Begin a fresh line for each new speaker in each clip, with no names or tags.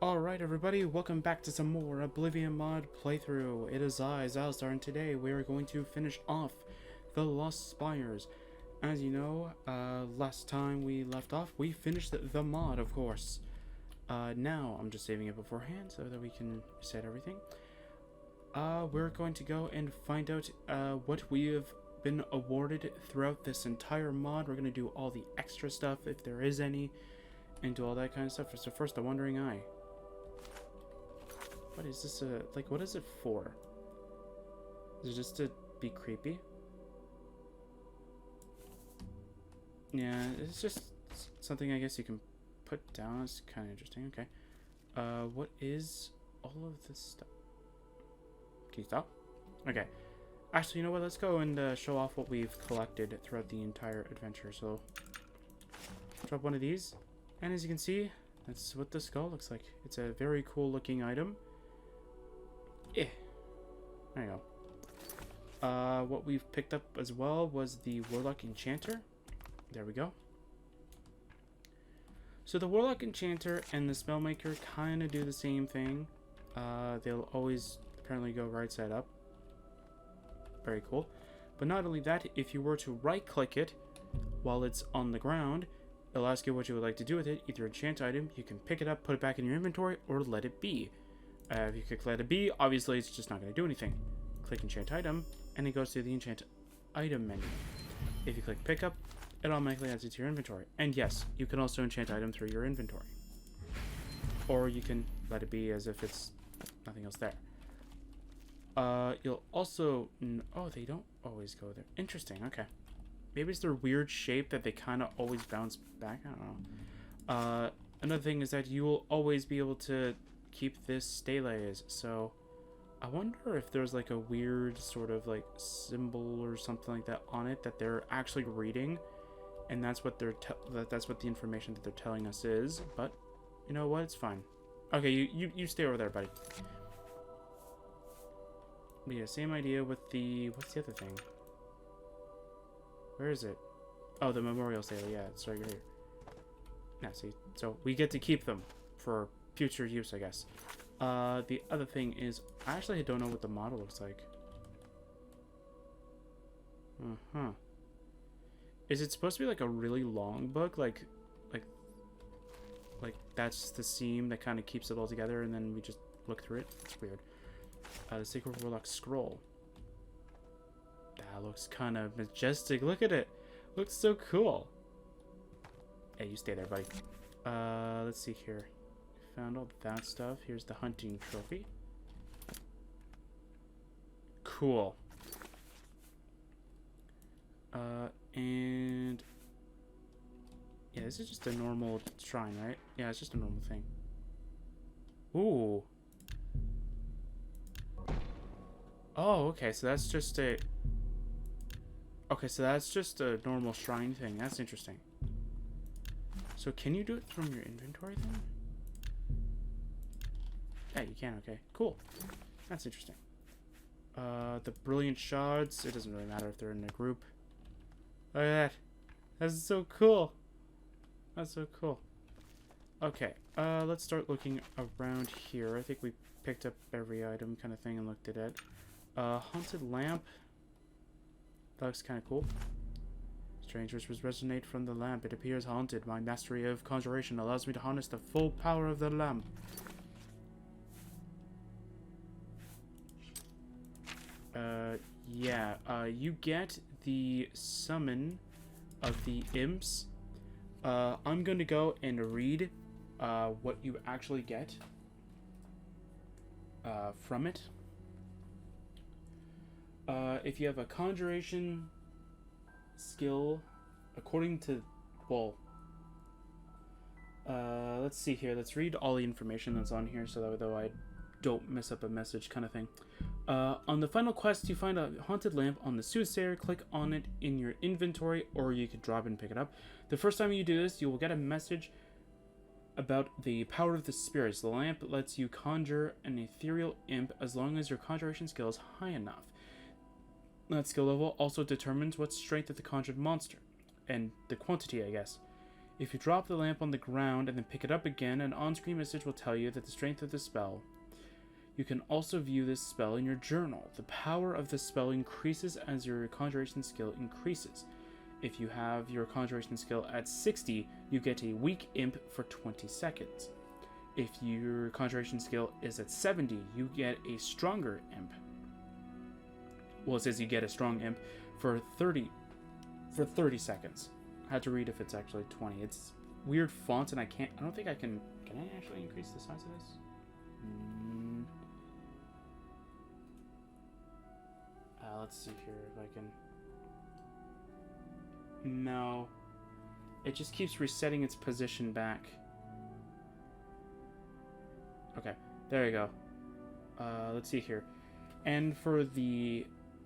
Alright everybody, welcome back to some more Oblivion mod playthrough. It is I, Xilestar, and today we are going to finish off the Lost Spires. As you know, last time we left off, we finished the mod, of course. Now, I'm just saving it beforehand so that we can reset everything. We're going to go and find out what we have been awarded throughout this entire mod. We're going to do all the extra stuff, if there is any, and do all that kind of stuff. So first, the Wandering Eye. What is this, what is it for? Is it just to be creepy? Yeah, it's just something I guess you can put down. It's kind of interesting, okay. What is all of this stuff? Can you stop? Okay. Actually, you know what, let's go and show off what we've collected throughout the entire adventure. So, drop one of these, and as you can see, that's what the skull looks like. It's a very cool looking item. Yeah, there you go. What we've picked up as well was the Warlock Enchanter. There we go. So the Warlock Enchanter and the Spellmaker kind of do the same thing. They'll always apparently go right side up. Very cool. But not only that, if you were to right click it while it's on the ground, it'll ask you what you would like to do with it. Either enchant item, you can pick it up, put it back in your inventory, or let it be. If you click let it be, obviously it's just not going to do anything. Click enchant item, and it goes to the enchant item menu. If you click pick up, it automatically adds it to your inventory. And yes, you can also enchant item through your inventory. Or you can let it be as if it's nothing else there. You'll also... Oh, they don't always go there. Interesting, okay. Maybe it's their weird shape that they kind of always bounce back. I don't know. Another thing is that you will always be able to keep this stelae. So I wonder if there's like a weird sort of like symbol or something like that on it that they're actually reading, and that's what they're that's what the information that they're telling us is. But you know what, it's fine. Okay, you stay over there, buddy. But yeah, same idea with the what's the other thing? Where is it? Oh, the memorial stele. Yeah, it's right here. Now see, so we get to keep them for future use, I guess. The other thing is, I actually don't know what the model looks like. Is it supposed to be like a really long book? Like that's the seam that kind of keeps it all together, and then we just look through it? It's weird. The Sacred Warlock Scroll. That looks kind of majestic. Look at it. Looks so cool. Hey, you stay there, buddy. Let's see here. Found all that stuff. Here's the hunting trophy. Cool. And yeah, this is just a normal shrine, right? Yeah, it's just a normal thing. Ooh. Oh, okay, so that's just a... Okay, so that's just a normal shrine thing. That's interesting. So can you do it from your inventory then? Yeah, you can, okay. Cool. That's interesting. The brilliant shards, it doesn't really matter if they're in a group. Look at that. That's so cool. That's so cool. Okay, let's start looking around here. I think we picked up every item kind of thing and looked at it. Haunted lamp. That looks kind of cool. Strange whispers resonate from the lamp. It appears haunted. My mastery of conjuration allows me to harness the full power of the lamp. Yeah, you get the summon of the imps. I'm going to go and read what you actually get from it. If you have a conjuration skill, according to, well, let's see here. Let's read all the information that's on here so that though I don't mess up a message kind of thing. On the final quest, you find a haunted lamp on the soothsayer. Click on it in your inventory, or you could drop it and pick it up. The first time you do this, you will get a message about the power of the spirits. The lamp lets you conjure an ethereal imp as long as your conjuration skill is high enough. That skill level also determines what strength of the conjured monster, and the quantity, I guess. If you drop the lamp on the ground and then pick it up again, an on-screen message will tell you that the strength of the spell. You can also view this spell in your journal. The power of the spell increases as your conjuration skill increases. If you have your conjuration skill at 60, you get a weak imp for 20 seconds. If your conjuration skill is at 70, you get a stronger imp. Well, it says you get a strong imp for 30 seconds. I had to read if it's actually 20. It's weird font, and I don't think I can I actually increase the size of this? Let's see here if I can. No. It just keeps resetting its position back. Okay, there you go. Let's see here. And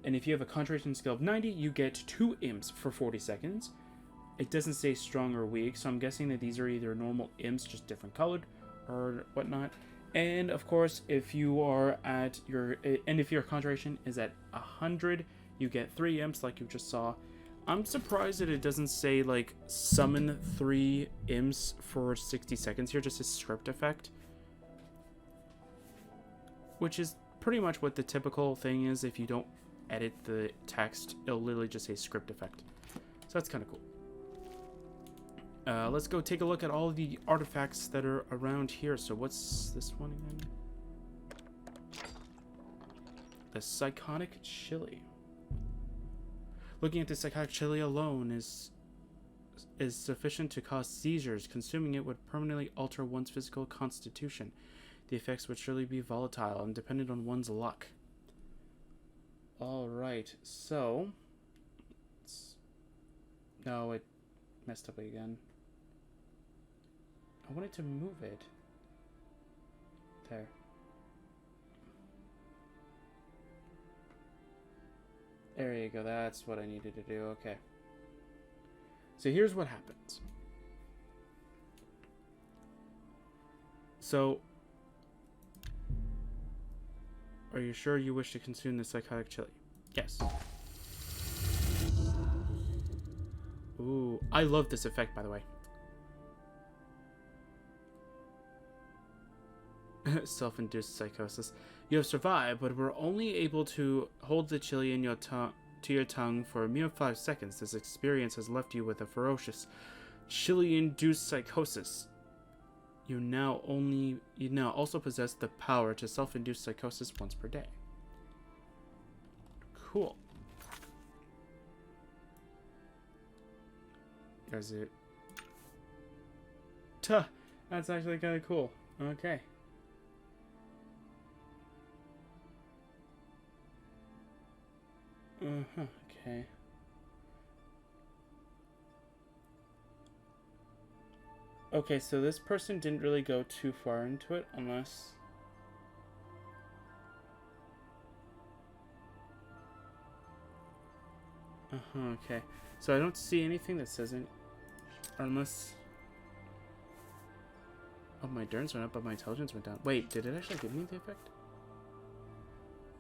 if you have a conjuration skill of 90, you get 2 imps for 40 seconds. It doesn't say strong or weak, so I'm guessing that these are either normal imps, just different colored, or whatnot. And of course, if your conjuration is at 100, you get 3 imps, like you just saw. I'm surprised that it doesn't say like summon 3 imps for 60 seconds here, just a script effect, which is pretty much what the typical thing is. If you don't edit the text, it'll literally just say script effect. So that's kind of cool. Let's go take a look at all of the artifacts that are around here. So what's this one again? The Psychotic Chili. Looking at the Psychotic Chili alone is sufficient to cause seizures. Consuming it would permanently alter one's physical constitution. The effects would surely be volatile and dependent on one's luck. Alright, so... No, it messed up again. I wanted to move it. There. There you go, that's what I needed to do, okay. So here's what happens. So... Are you sure you wish to consume the Psychotic Chili? Yes. Ooh, I love this effect, by the way. Self-induced psychosis. You have survived, but were only able to hold the chili in your your tongue for a mere 5 seconds. This experience has left you with a ferocious chili-induced psychosis. You now also possess the power to self-induce psychosis once per day. Cool. There's it. Tuh! That's actually kind of cool. Okay. Okay. Okay, so this person didn't really go too far into it, unless... okay. So I don't see anything that says it, unless... Oh, my endurance went up, but my intelligence went down. Wait, did it actually give me the effect?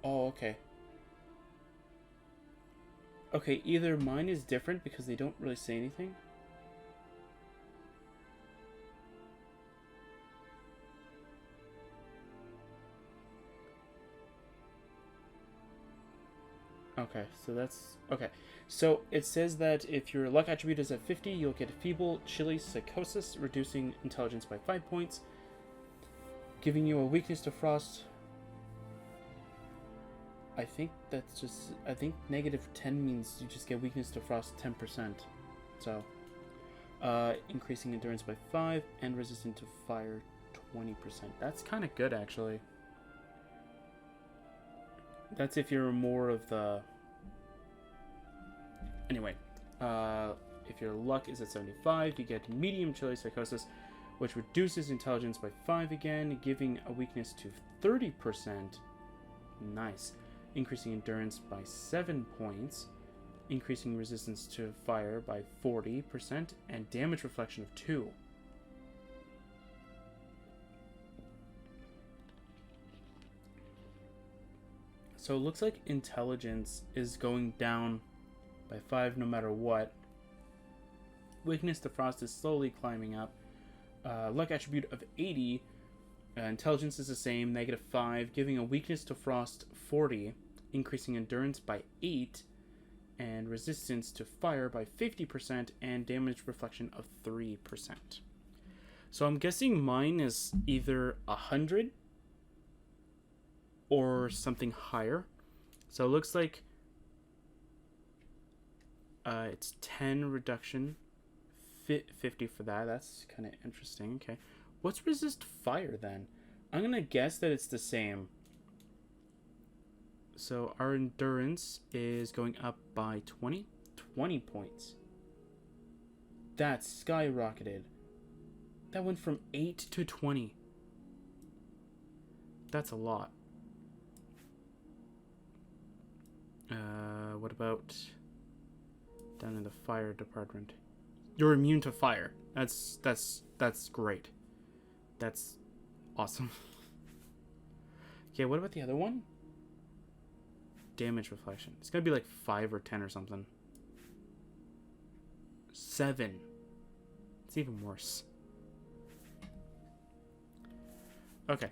Oh, okay. Okay, either mine is different because they don't really say anything. Okay, so that's... Okay, so it says that if your luck attribute is at 50, you'll get feeble chili psychosis, reducing intelligence by 5 points, giving you a weakness to frost. I think that's just... I think negative 10 means you just get weakness to frost 10%. So, increasing endurance by 5 and resistant to fire 20%. That's kind of good, actually. That's if you're more of the... Anyway, if your luck is at 75, you get medium chili psychosis, which reduces intelligence by 5 again, giving a weakness to 30%. Nice. Increasing endurance by 7 points, increasing resistance to fire by 40%, and damage reflection of 2. So it looks like intelligence is going down by 5 no matter what. Weakness to frost is slowly climbing up. Luck attribute of 80. Intelligence is the same, -5, giving a weakness to frost 40, increasing endurance by 8, and resistance to fire by 50%, and damage reflection of 3%. So I'm guessing mine is either 100 or something higher. So it looks like it's 10 reduction, 50 for that. That's kind of interesting. Okay. What's resist fire then? I'm going to guess that it's the same. So our endurance is going up by 20 points. That's skyrocketed. That went from 8 to 20. That's a lot. What about down in the fire department? You're immune to fire. That's great. That's awesome. Okay, what about the other one? Damage reflection. It's gonna be like 5 or 10 or something. 7. It's even worse. Okay.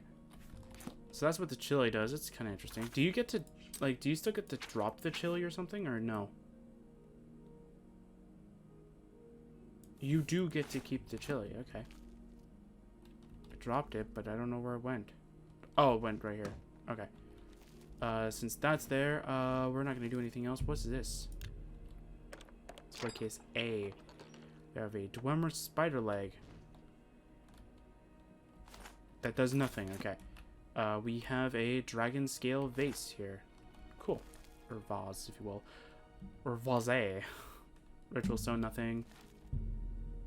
So that's what the chili does. It's kind of interesting. Do you get to, like, do you still get to drop the chili or something, or no? You do get to keep the chili. Okay. I dropped it, but I don't know where it went. Oh, it went right here. Okay. Since that's there, we're not going to do anything else. What's this? Sport case A. We have a Dwemer spider leg. That does nothing. Okay. We have a dragon scale vase here. Cool. Or vase, if you will. Or vase. Ritual stone, nothing.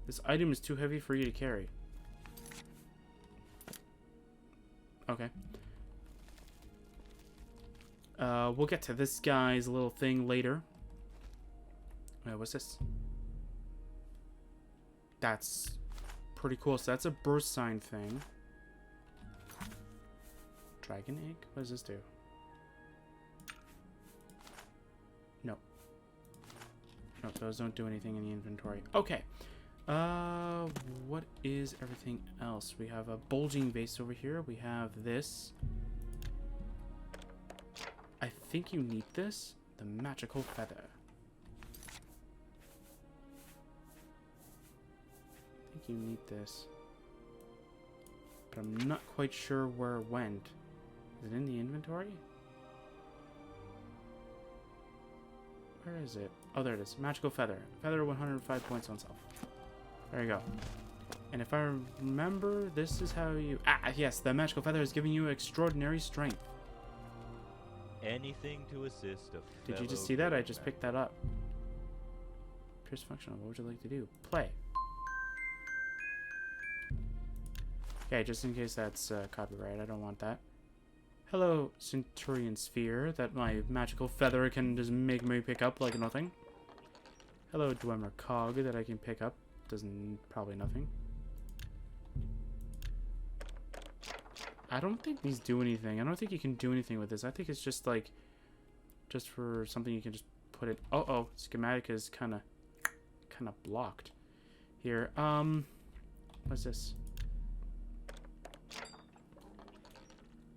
This item is too heavy for you to carry. Okay. We'll get to this guy's little thing later. What's this? That's pretty cool. So that's a burst sign thing. Dragon egg? What does this do? No. No, those don't do anything in the inventory. Okay. What is everything else? We have a bulging vase over here. We have this. I think you need this. The magical feather. I think you need this. But I'm not quite sure where it went. Is it in the inventory? Where is it? Oh, there it is. Magical feather. Feather 105 points on self. There you go. And if I remember, this is how you... Ah, yes. The magical feather is giving you extraordinary strength.
Anything to assist a
Did you just see that? I just picked that up. Pierce functional. What would you like to do? Play. Okay, just in case that's copyright. I don't want that. Hello, Centurion Sphere, that my magical feather can just make me pick up like nothing. Hello, Dwemer Cog, that I can pick up. Doesn't... probably nothing. I don't think these do anything. I don't think you can do anything with this. I think it's just like... just for something you can just put it... Oh, schematic is kind of blocked. Here, what's this?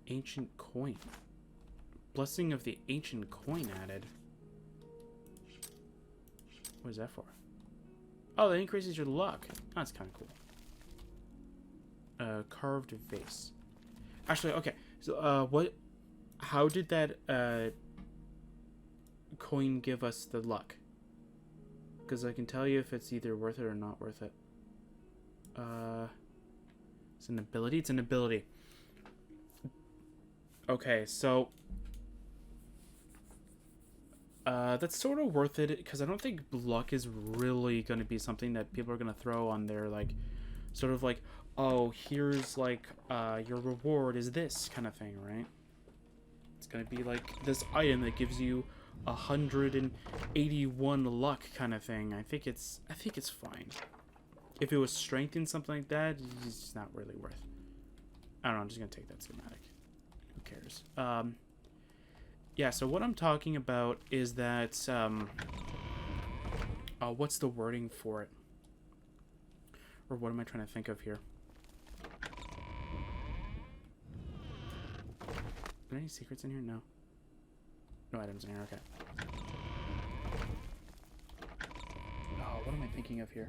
Ancient coin. Blessing of the ancient coin added. What is that for? Oh, that increases your luck. That's kind of cool. Carved vase. Actually, okay. So, what? How did that coin give us the luck? Because I can tell you if it's either worth it or not worth it. It's an ability. It's an ability. Okay, so that's sort of worth it because I don't think luck is really going to be something that people are going to throw on their, like, sort of like, oh, here's like your reward is this kind of thing, right? It's going to be like this item that gives you 181 luck kind of thing. I think it's fine. If it was strength in something like that, it's not really worth. I don't know. I'm just going to take that schematic. Who cares? Yeah, so what I'm talking about is that, what's the wording for it? Or what am I trying to think of here? Are there any secrets in here? No. No items in here, okay. Oh, what am I thinking of here?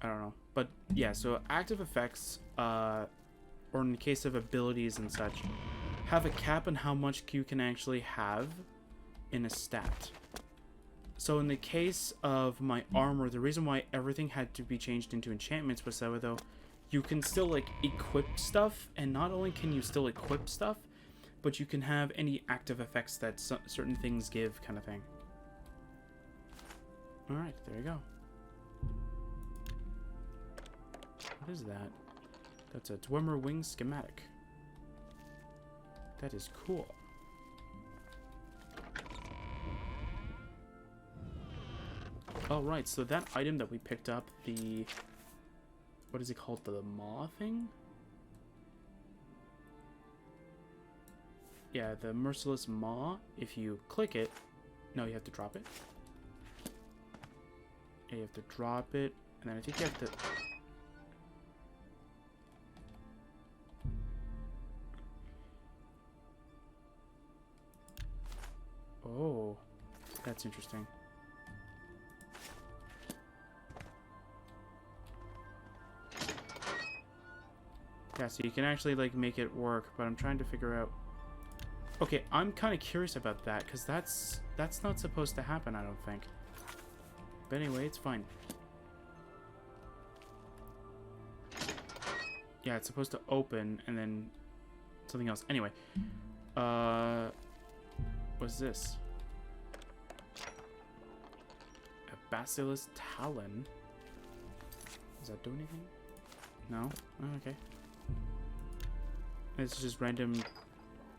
I don't know. But yeah, so active effects, or in the case of abilities and such, have a cap on how much you can actually have in a stat. So in the case of my armor, the reason why everything had to be changed into enchantments was that though you can still like equip stuff, and not only can you still equip stuff, but you can have any active effects that certain things give, kind of thing. Alright, there you go. What is that? That's a Dwemer wing schematic. That is cool. Oh, right, so that item that we picked up, the... What is it called? The maw thing? Yeah, the merciless maw. If you click it... No, you have to drop it. Yeah, you have to drop it. And then I think you have to... Oh, that's interesting. Yeah, so you can actually like make it work, but I'm trying to figure out. Okay, I'm kind of curious about that because that's not supposed to happen, I don't think. But anyway, it's fine. Yeah, it's supposed to open and then something else. Anyway, what's this? A Basilisk Talon. Does that do anything? No? Oh, okay. It's just random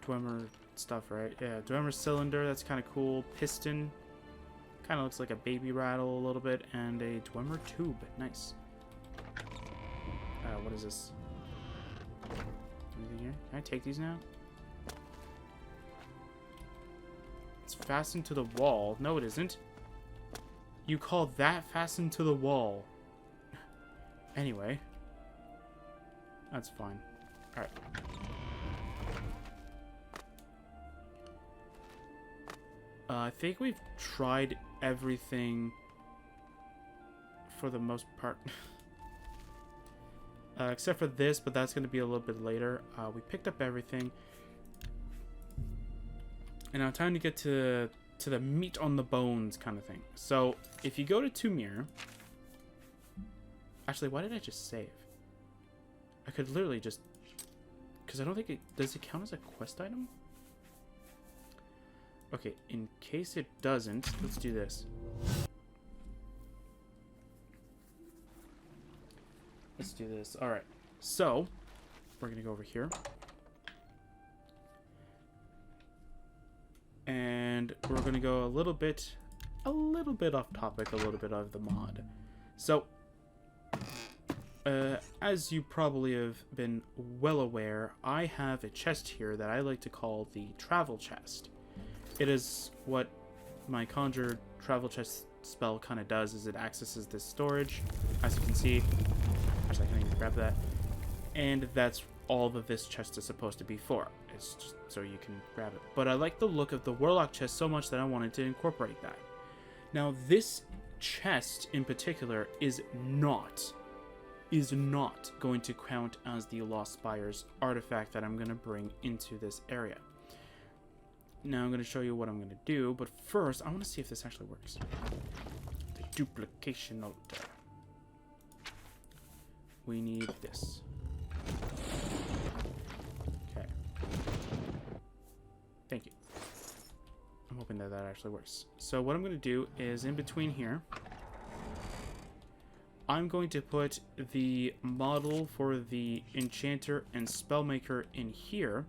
Dwemer stuff, right? Yeah, Dwemer cylinder, that's kind of cool. Piston, kind of looks like a baby rattle a little bit. And a Dwemer tube, nice. What is this? Anything here? Can I take these now? It's fastened to the wall. No, it isn't. You call that fastened to the wall? Anyway. That's fine. Alright. I think we've tried everything for the most part. Except for this, but that's going to be a little bit later. We picked up everything. And now time to get to the meat on the bones kind of thing. So, if you go to Tumir... Actually, why did I just save? I could literally just... Because I don't think it... Does it count as a quest item? Okay, in case it doesn't, let's do this. Let's do this. Alright, so, we're going to go over here. And we're going to go a little bit off topic, a little bit of the mod. So, as you probably have been well aware, I have a chest here that I like to call the travel chest. It is what my conjure travel chest spell kind of does, is it accesses this storage, as you can see. Actually, I can't even grab that. And that's all that this chest is supposed to be for. It's just so you can grab it. But I like the look of the Warlock chest so much that I wanted to incorporate that. Now, this chest in particular is not going to count as the Lost Spires artifact that I'm going to bring into this area. Now I'm going to show you what I'm going to do, but first I want to see if this actually works. The duplication altar. We need this. Okay. Thank you. I'm hoping that that actually works. So what I'm going to do is in between here, I'm going to put the model for the enchanter and spellmaker in here.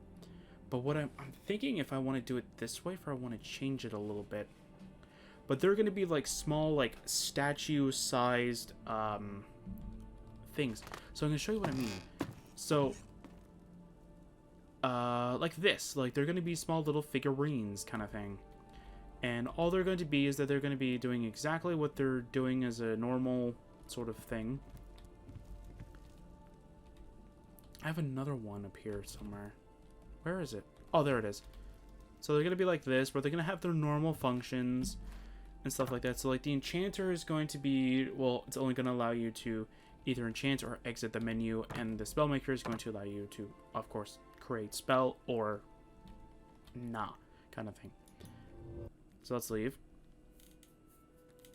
But what I'm thinking, if I want to do it this way, if I want to change it a little bit. But they're going to be like small, like statue-sized things. So I'm going to show you what I mean. So, like this. Like they're going to be small little figurines kind of thing. And all they're going to be is that they're going to be doing exactly what they're doing as a normal sort of thing. I have another one up here somewhere. Where is it? Oh, there it is. So they're going to be like this, where they're going to have their normal functions and stuff like that. So like the enchanter is going to be, well, it's only going to allow you to either enchant or exit the menu, and the spellmaker is going to allow you to, of course, create spell or nah kind of thing. So let's leave.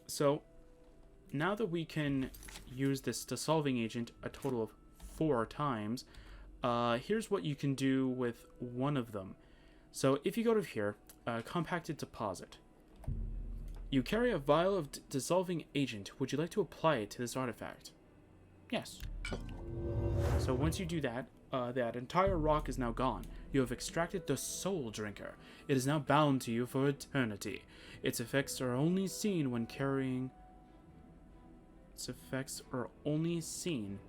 So now that we can use this dissolving agent a total of 4 times, here's what you can do with one of them. So if you go to here, compacted deposit, you carry a vial of dissolving agent. Would you like to apply it to this artifact? Yes. So once you do that, that entire rock is now gone. You have extracted the Soul Drinker. It is now bound to you for eternity. Its effects are only seen when carrying... Its effects are only seen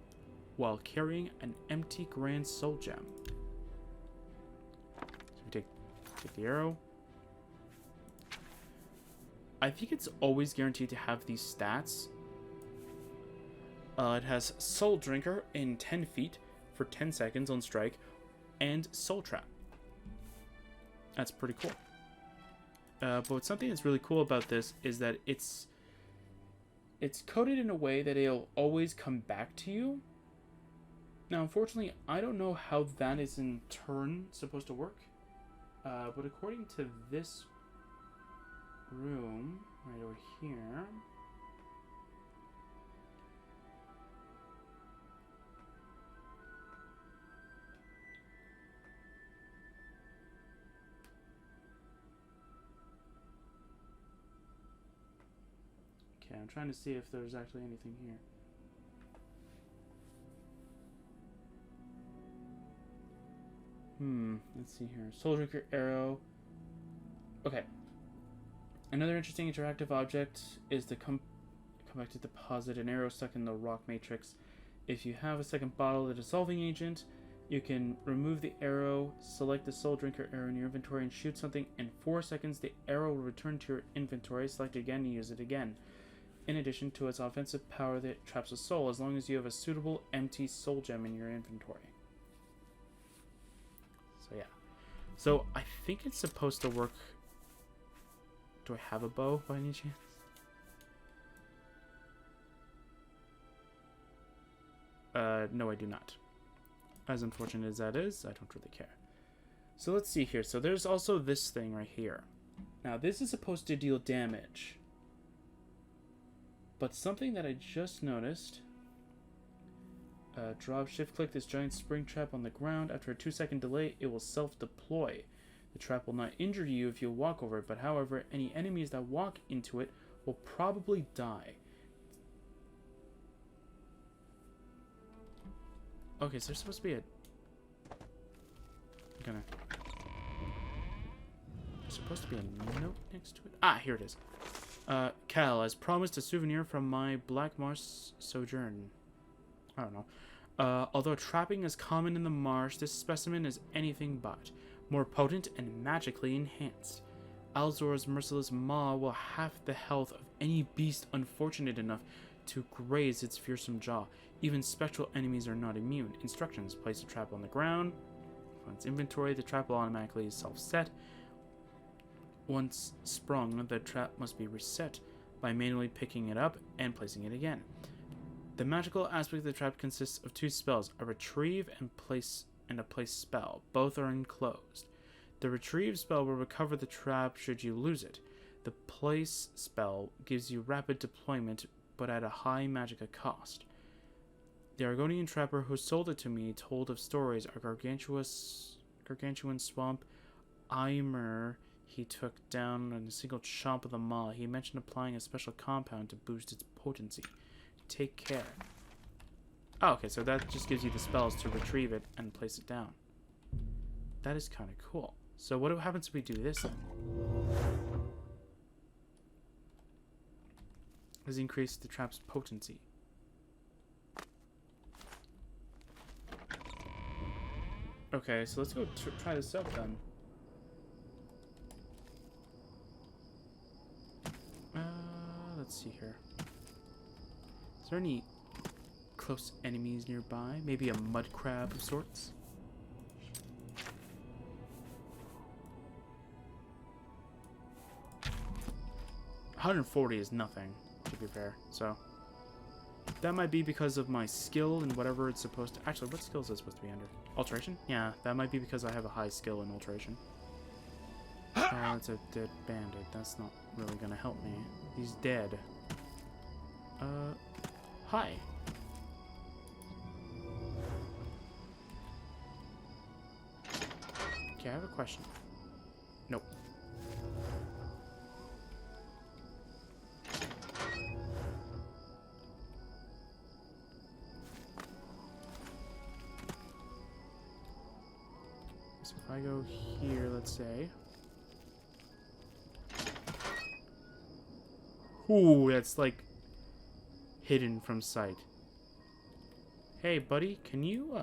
while carrying an empty Grand Soul Gem. So we take the arrow. I think it's always guaranteed to have these stats. It has Soul Drinker in 10 feet for 10 seconds on strike, and Soul Trap. That's pretty cool. But something that's really cool about this is that it's coded in a way that it'll always come back to you. Now, unfortunately, I don't know how that is in turn supposed to work. But according to this room right over here, okay, I'm trying to see if there's actually anything here. Let's see here. Soul Drinker arrow. Okay. Another interesting interactive object is the compacted deposit, an arrow stuck in the rock matrix. If you have a second bottle of the dissolving agent, you can remove the arrow, select the Soul Drinker arrow in your inventory, and shoot something. In 4 seconds, the arrow will return to your inventory. Select it again and use it again. In addition to its offensive power that traps a soul, as long as you have a suitable empty soul gem in your inventory. So yeah. So I think it's supposed to work. Do I have a bow by any chance? No, I do not. As unfortunate as that is, I don't really care. So let's see here. So there's also this thing right here. Now this is supposed to deal damage. But something that I just noticed. Drop shift click this giant spring trap on the ground. After a 2-second delay, it will self-deploy. The trap will not injure you if you walk over it, but however, any enemies that walk into it will probably die. Okay, so there's supposed to be a... There's supposed to be a note next to it. Ah, here it is. Cal, as promised, a souvenir from my Black Marsh sojourn. I don't know. Although trapping is common in the marsh, this specimen is anything but. More potent and magically enhanced. Alzor's merciless maw will have the health of any beast unfortunate enough to graze its fearsome jaw. Even spectral enemies are not immune. Instructions: place a trap on the ground. Once inventory, the trap will automatically self-set. Once sprung, the trap must be reset by manually picking it up and placing it again. The magical aspect of the trap consists of 2 spells, a retrieve and a place spell. Both are enclosed. The retrieve spell will recover the trap should you lose it. The place spell gives you rapid deployment, but at a high magica cost. The Argonian trapper who sold it to me told of stories a gargantuan swamp Eimer he took down in a single chomp of the maw. He mentioned applying a special compound to boost its potency. Take care. Oh, okay, so that just gives you the spells to retrieve it and place it down. That is kind of cool. So what happens if we do this then? Does increase the trap's potency. Okay, so let's go try this out then. see here. Is there any close enemies nearby? Maybe a mud crab of sorts? $140 is nothing, to be fair, so that might be because of my skill and whatever it's supposed to... Actually, what skill is it supposed to be under? Alteration? Yeah, that might be because I have a high skill in alteration. Oh, it's a dead bandit. That's not really gonna help me. He's dead. Hi. Okay, I have a question. Nope. So if I go here, let's say... Ooh, that's like hidden from sight. Hey, buddy, can you,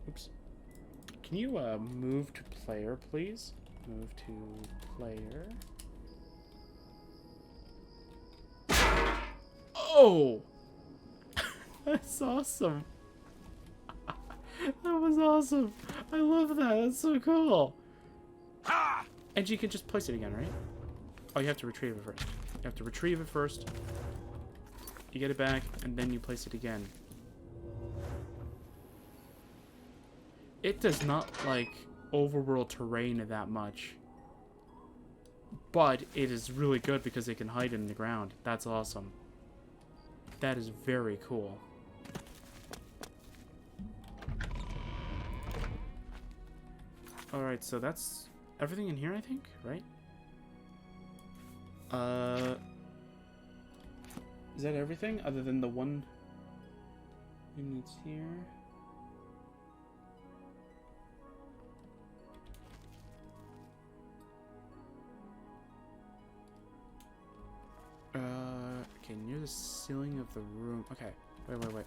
oops. Can you, move to player, please? Move to player. Oh! That's awesome. That was awesome. I love that. That's so cool. And you can just place it again, right? Oh, you have to retrieve it first. You have to retrieve it first. You get it back, and then you place it again. It does not like overworld terrain that much. But it is really good because it can hide in the ground. That's awesome. That is very cool. Alright, so that's everything in here, I think, right? Is that everything other than the one units here? Okay, near the ceiling of the room. Okay, wait.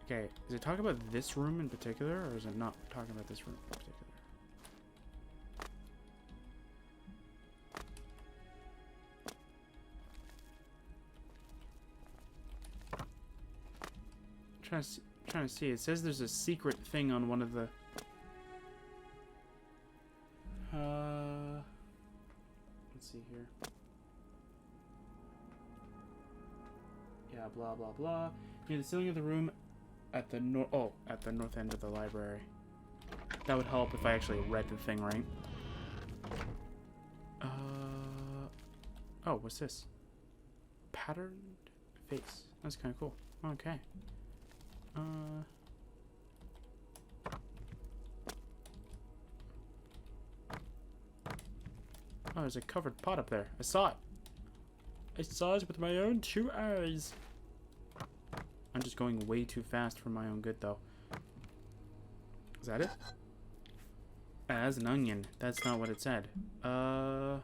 Okay, is it talking about this room in particular, or is it not talking about this room in particular? Trying to see. It says there's a secret thing on one of the... Let's see here. Yeah, blah, blah, blah. Near the ceiling of the room at the at the north end of the library. That would help if I actually read the thing right. Oh, what's this? Patterned face. That's kind of cool. Okay. Oh, there's a covered pot up there. I saw it. I saw it with my own 2 eyes. I'm just going way too fast for my own good, though. Is that it? As an onion. That's not what it said. Oh,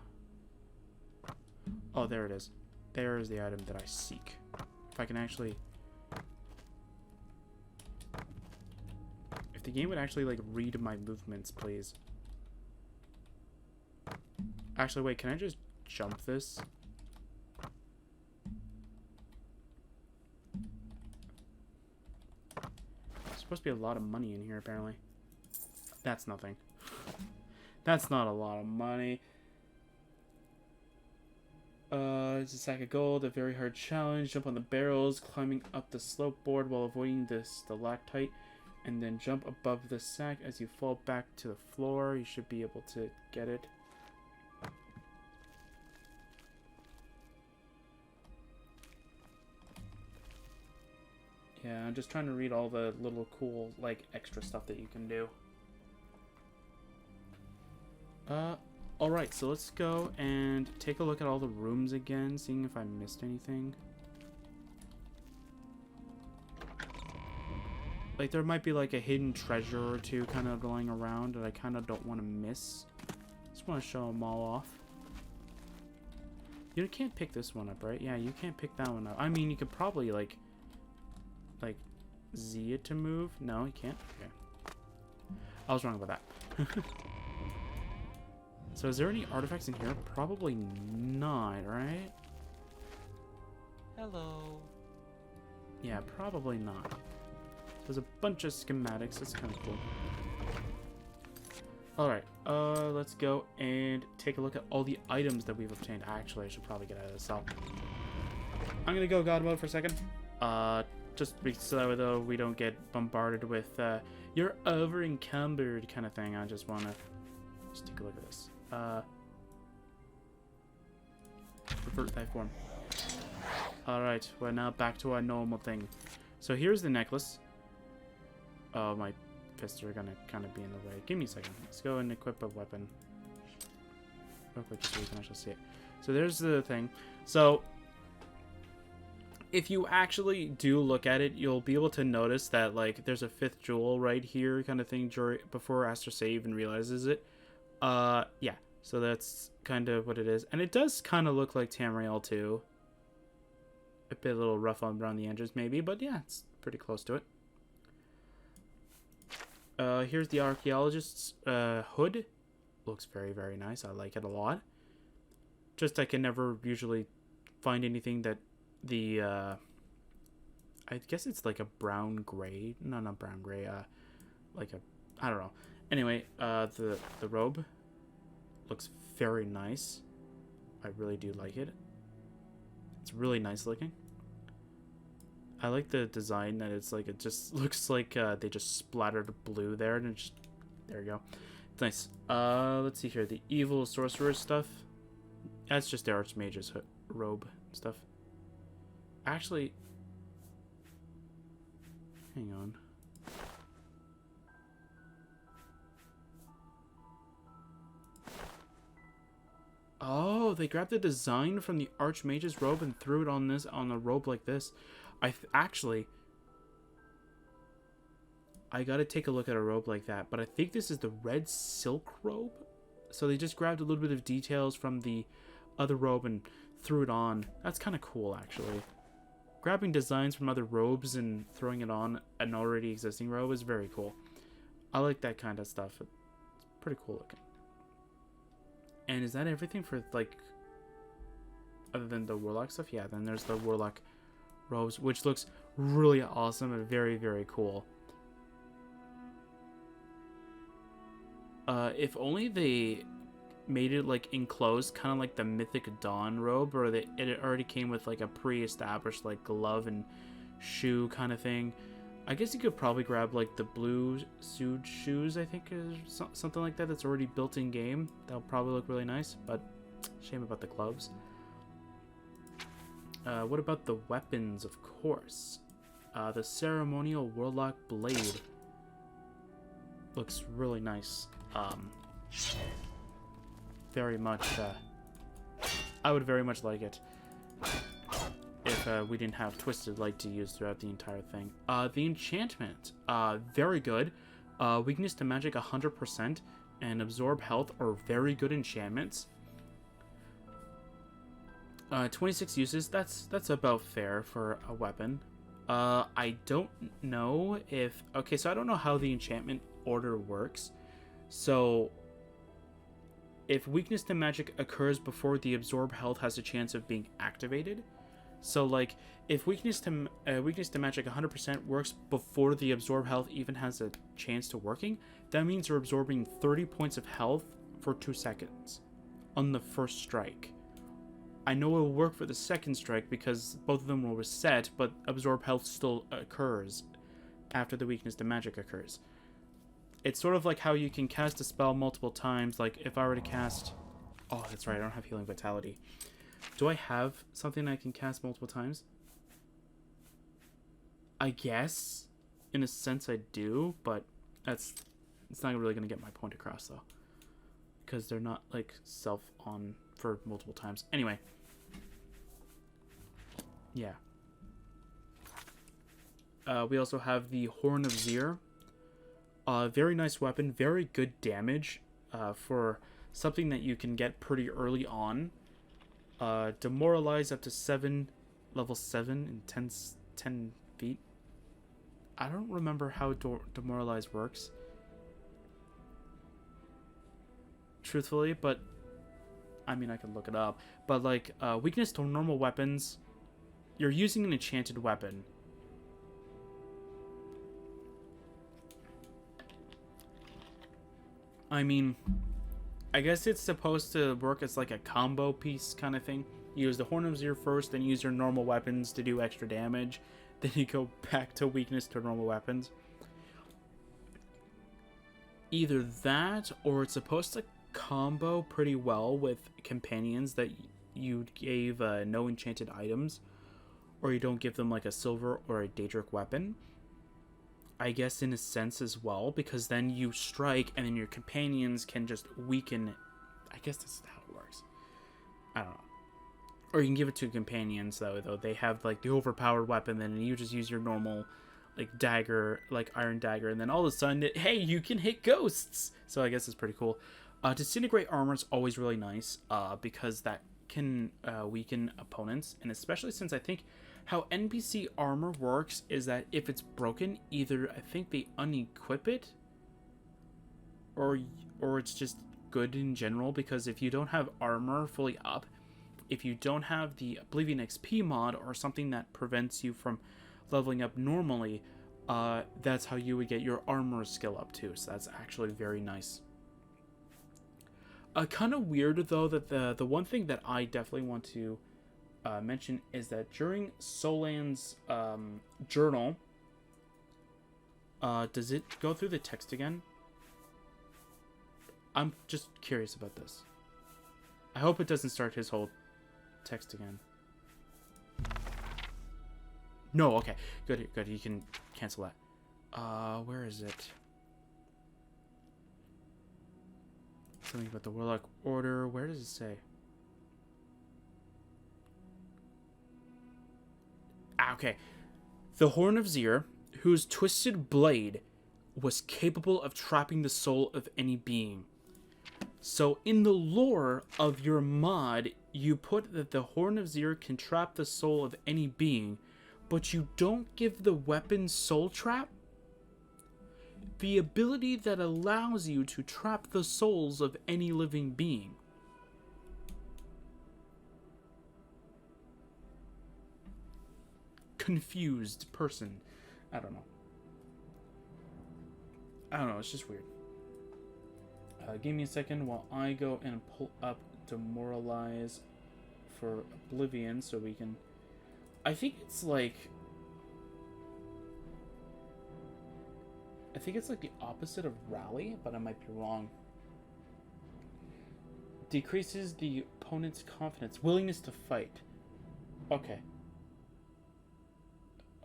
there it is. There is the item that I seek. If I can actually... If the game would actually, like, read my movements, please. Actually, wait, can I just jump this? There's supposed to be a lot of money in here, apparently. That's nothing. That's not a lot of money. It's a sack of gold, a very hard challenge. Jump on the barrels, climbing up the slope board while avoiding the stalactite. And then jump above the sack as you fall back to the floor. You should be able to get it. Yeah, I'm just trying to read all the little cool, like, extra stuff that you can do. Alright, so let's go and take a look at all the rooms again, seeing if I missed anything. Like, there might be, like, a hidden treasure or two kind of going around that I kind of don't want to miss. Just want to show them all off. You can't pick this one up, right? Yeah, you can't pick that one up. I mean, you could probably, like, Z it to move. No, you can't. Okay. I was wrong about that. So is there any artifacts in here? Probably not, right?
Hello.
Yeah, probably not. There's a bunch of schematics. That's kind of cool. Alright, let's go and take a look at all the items that we've obtained. Actually, I should probably get out of this cell. I'm gonna go God mode for a second. Just so though we don't get bombarded with, you're over encumbered kind of thing. I just wanna just take a look at this. Revert thy form. Alright, we're now back to our normal thing. So here's the necklace. Oh, my fists are gonna kind of be in the way. Give me a second. Let's go and equip a weapon. Real quick, just so you can actually see it. So there's the thing. So if you actually do look at it, you'll be able to notice that, like, there's a 5th jewel right here kind of thing before Aster Say even realizes it. Yeah. So that's kind of what it is. And it does kind of look like Tamriel too. A bit a little rough around the edges maybe, but yeah, it's pretty close to it. Here's the archaeologist's hood. Looks very, very nice. I like it a lot. Just I can never usually find anything that the I guess it's like a brown gray. No, not brown gray. Like a, I don't know. Anyway, the robe looks very nice. I really do like it. It's really nice looking. I like the design that it's like, it just looks like they just splattered blue there and it just, there you go. It's nice. Let's see here. The evil sorcerer stuff. That's just the Archmage's robe stuff. Actually, hang on. Oh, they grabbed the design from the Archmage's robe and threw it on this, on a robe like this. Actually, I gotta take a look at a robe like that, but I think this is the red silk robe. So they just grabbed a little bit of details from the other robe and threw it on. That's kind of cool, actually. Grabbing designs from other robes and throwing it on an already existing robe is very cool. I like that kind of stuff. It's pretty cool looking. And is that everything for, like, other than the Warlock stuff? Yeah, then there's the Warlock robes, which looks really awesome and very, very cool. If only they made it, like, enclosed, kind of like the Mythic Dawn robe, or it already came with, like, a pre-established, like, glove and shoe kind of thing. I guess you could probably grab, like, the blue suede shoes, I think, or something like that that's already built in game. That'll probably look really nice, but shame about the gloves. What about the weapons, of course? The ceremonial Warlock blade looks really nice. Very much, I would very much like it if we didn't have Twisted Light to use throughout the entire thing. The enchantment, very good. Weakness to magic 100% and absorb health are very good enchantments. 26 uses, that's about fair for a weapon. I don't know if... Okay, so I don't know how the enchantment order works. So, if weakness to magic occurs before the absorb health has a chance of being activated. So, like, if weakness to magic 100% works before the absorb health even has a chance to working, that means you're absorbing 30 points of health for 2 seconds on the first strike. I know it will work for the second strike because both of them will reset, but absorb health still occurs after the weakness to magic occurs. It's sort of like how you can cast a spell multiple times. Like if I were to cast... Oh, that's right, I don't have Healing Vitality. Do I have something I can cast multiple times? I guess, in a sense I do, but it's not really going to get my point across though. Because they're not like self-on for multiple times. Anyway. Yeah. We also have the Horn of Zir. Very nice weapon. Very good damage for something that you can get pretty early on. Demoralize up to 7, level 7 in 10 feet. I don't remember how Demoralize works, truthfully, but I mean, I can look it up. But, like, weakness to normal weapons. You're using an enchanted weapon. I mean, I guess it's supposed to work as, like, a combo piece kind of thing. You use the Horn of Xir first, then use your normal weapons to do extra damage. Then you go back to weakness to normal weapons. Either that, or it's supposed to combo pretty well with companions that you gave no enchanted items, or you don't give them like a silver or a Daedric weapon. I guess in a sense as well, because then you strike and then your companions can just weaken. I guess that's how it works. I don't know. Or you can give it to companions though they have like the overpowered weapon, then you just use your normal like dagger, like iron dagger, and then all of a sudden, hey, you can hit ghosts. So I guess it's pretty cool. Disintegrate armor is always really nice, because that can weaken opponents, and especially since I think how NPC armor works is that if it's broken, either I think they unequip it, or it's just good in general, because if you don't have armor fully up, if you don't have the Oblivion XP mod or something that prevents you from leveling up normally, that's how you would get your armor skill up too. So that's actually very nice. Kind of weird though that the one thing that I definitely want to mention is that during Solan's journal, does it go through the text again? I'm just curious about this. I hope it doesn't start his whole text again. No, okay. Good. You can cancel that. Where is it? Something about the Warlock Order. Where does it say? Okay. The Horn of Xir, whose twisted blade was capable of trapping the soul of any being. So in the lore of your mod, you put that the Horn of Xir can trap the soul of any being, but you don't give the weapon Soul Trap? The ability that allows you to trap the souls of any living being. Confused person. I don't know, it's just weird. Give me a second while I go and pull up Demoralize for Oblivion so we can... I think it's like the opposite of Rally, but I might be wrong. Decreases the opponent's confidence, willingness to fight. Okay.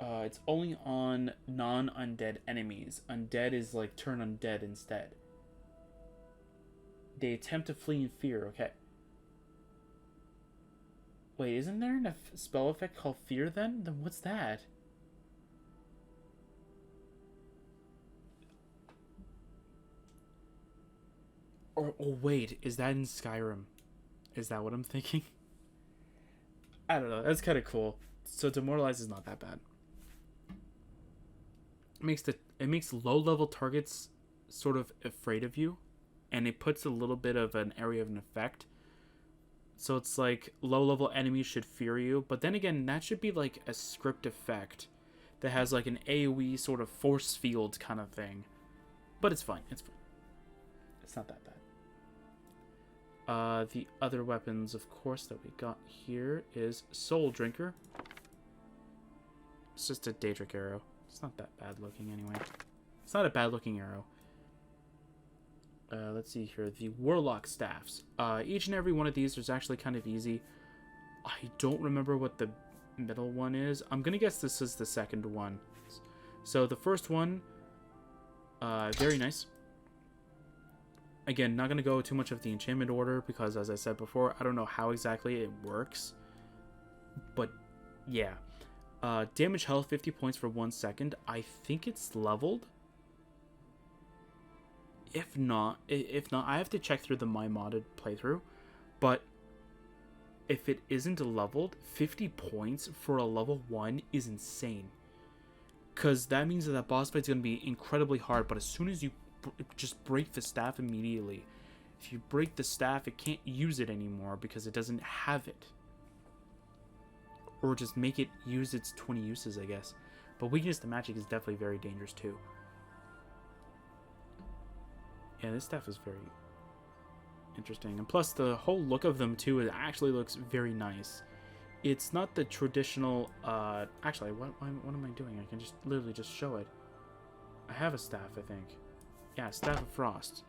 It's only on non-undead enemies. Undead is like turn undead instead. They attempt to flee in fear. Okay. Wait, isn't there a spell effect called Fear then? Then what's that? Or, oh wait, is that in Skyrim? Is that what I'm thinking? I don't know, that's kind of cool. So Demoralize is not that bad. It makes low-level targets sort of afraid of you, and it puts a little bit of an area of an effect. So it's like low-level enemies should fear you, but then again, that should be like a script effect that has like an AoE sort of force field kind of thing. But it's fine. It's fine. It's not that bad. The other weapons, of course, that we got here is Soul Drinker. It's just a Daedric arrow. It's not that bad looking anyway. It's not a bad looking arrow. Let's see here. The Warlock Staffs. Each and every one of these is actually kind of easy. I don't remember what the middle one is. I'm going to guess this is the second one. So the first one, very nice. Again, not going to go too much of the enchantment order because, as I said before, I don't know how exactly it works. But, yeah. Damage health, 50 points for 1 second. I think it's leveled. If not, I have to check through the my modded playthrough. But if it isn't leveled, 50 points for a level 1 is insane. Because that means that boss fight's going to be incredibly hard. But as soon as you just break the staff immediately, If you break the staff, it can't use it anymore because it doesn't have it. Or just make it use its 20 uses, I guess. But weakness to magic is definitely very dangerous too. Yeah, this staff is very interesting. And plus, the whole look of them too, it actually looks very nice. It's not the traditional, actually, what am I doing? I can just literally just show it. I have a staff, I think. Yeah, Staff of Frost.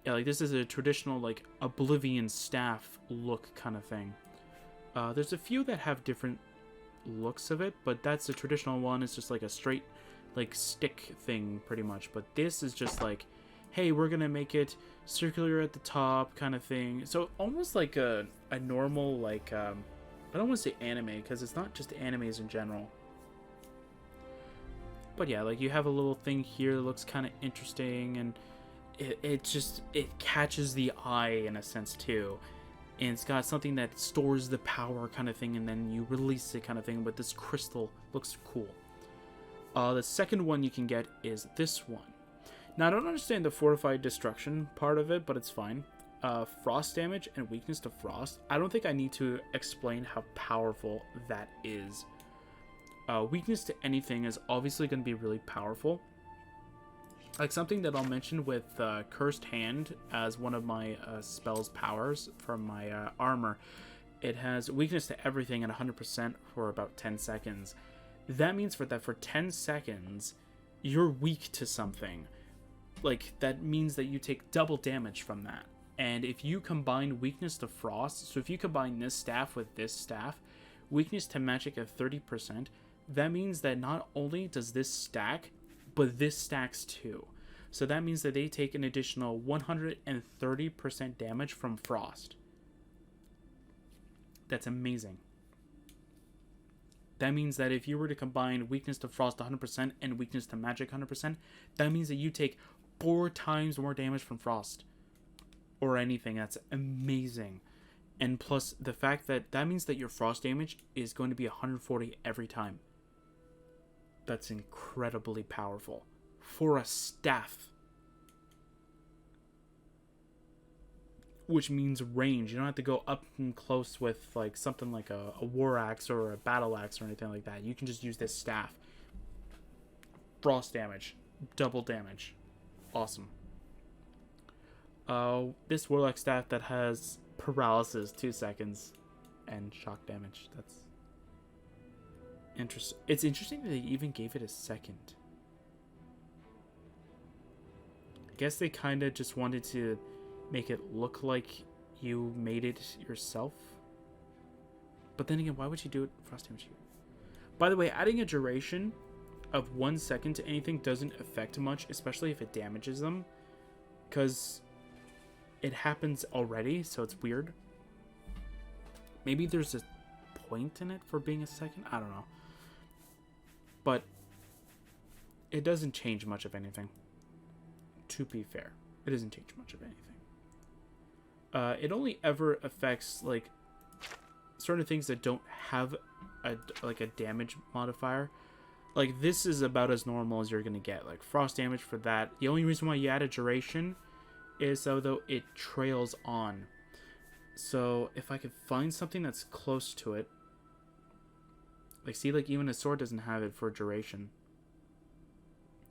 Yeah, like this is a traditional, like, Oblivion staff look kind of thing. There's a few that have different looks of it, but that's the traditional one. It's just like a straight, like, stick thing, pretty much. But this is just like, hey, we're gonna make it circular at the top kind of thing. So almost like a normal, like, I don't want to say anime, because it's not just animes in general. But yeah, like, you have a little thing here that looks kind of interesting, and it catches the eye in a sense too. And it's got something that stores the power kind of thing, and then you release it kind of thing, but this crystal looks cool. The second one you can get is this one. Now, I don't understand the fortified destruction part of it, but it's fine. Frost damage and weakness to frost. I don't think I need to explain how powerful that is. Weakness to anything is obviously going to be really powerful. Like something that I'll mention with Cursed Hand as one of my spell's powers from my armor. It has weakness to everything at 100% for about 10 seconds. That means for 10 seconds, you're weak to something. Like, that means that you take double damage from that. And if you combine weakness to frost, so if you combine this staff with this staff, weakness to magic at 30%, that means that not only does this stack, but this stacks too. So that means that they take an additional 130% damage from frost. That's amazing. That means that if you were to combine weakness to frost 100% and weakness to magic 100%, that means that you take 4 times more damage from frost. Or anything. That's amazing. And plus, the fact that means that your frost damage is going to be 140 every time. That's incredibly powerful. For a staff. Which means range. You don't have to go up and close with like something like a war axe or a battle axe or anything like that. You can just use this staff. Frost damage. Double damage. Awesome. This warlock staff that has paralysis 2 seconds and shock damage. That's interesting. It's interesting that they even gave it a second. I guess they kind of just wanted to make it look like you made it yourself. But then again, why would you do it frost damage here? By the way, adding a duration of 1 second to anything doesn't affect much, especially if it damages them, because it happens already, so it's weird. Maybe there's a point in it for being a second? I don't know. But it doesn't change much of anything. To be fair, it doesn't change much of anything. It only ever affects like certain things that don't have a damage modifier. Like this is about as normal as you're gonna get. Like frost damage for that. The only reason why you add a duration is so though it trails on. So if I could find something that's close to it, like see, like even a sword doesn't have it for duration.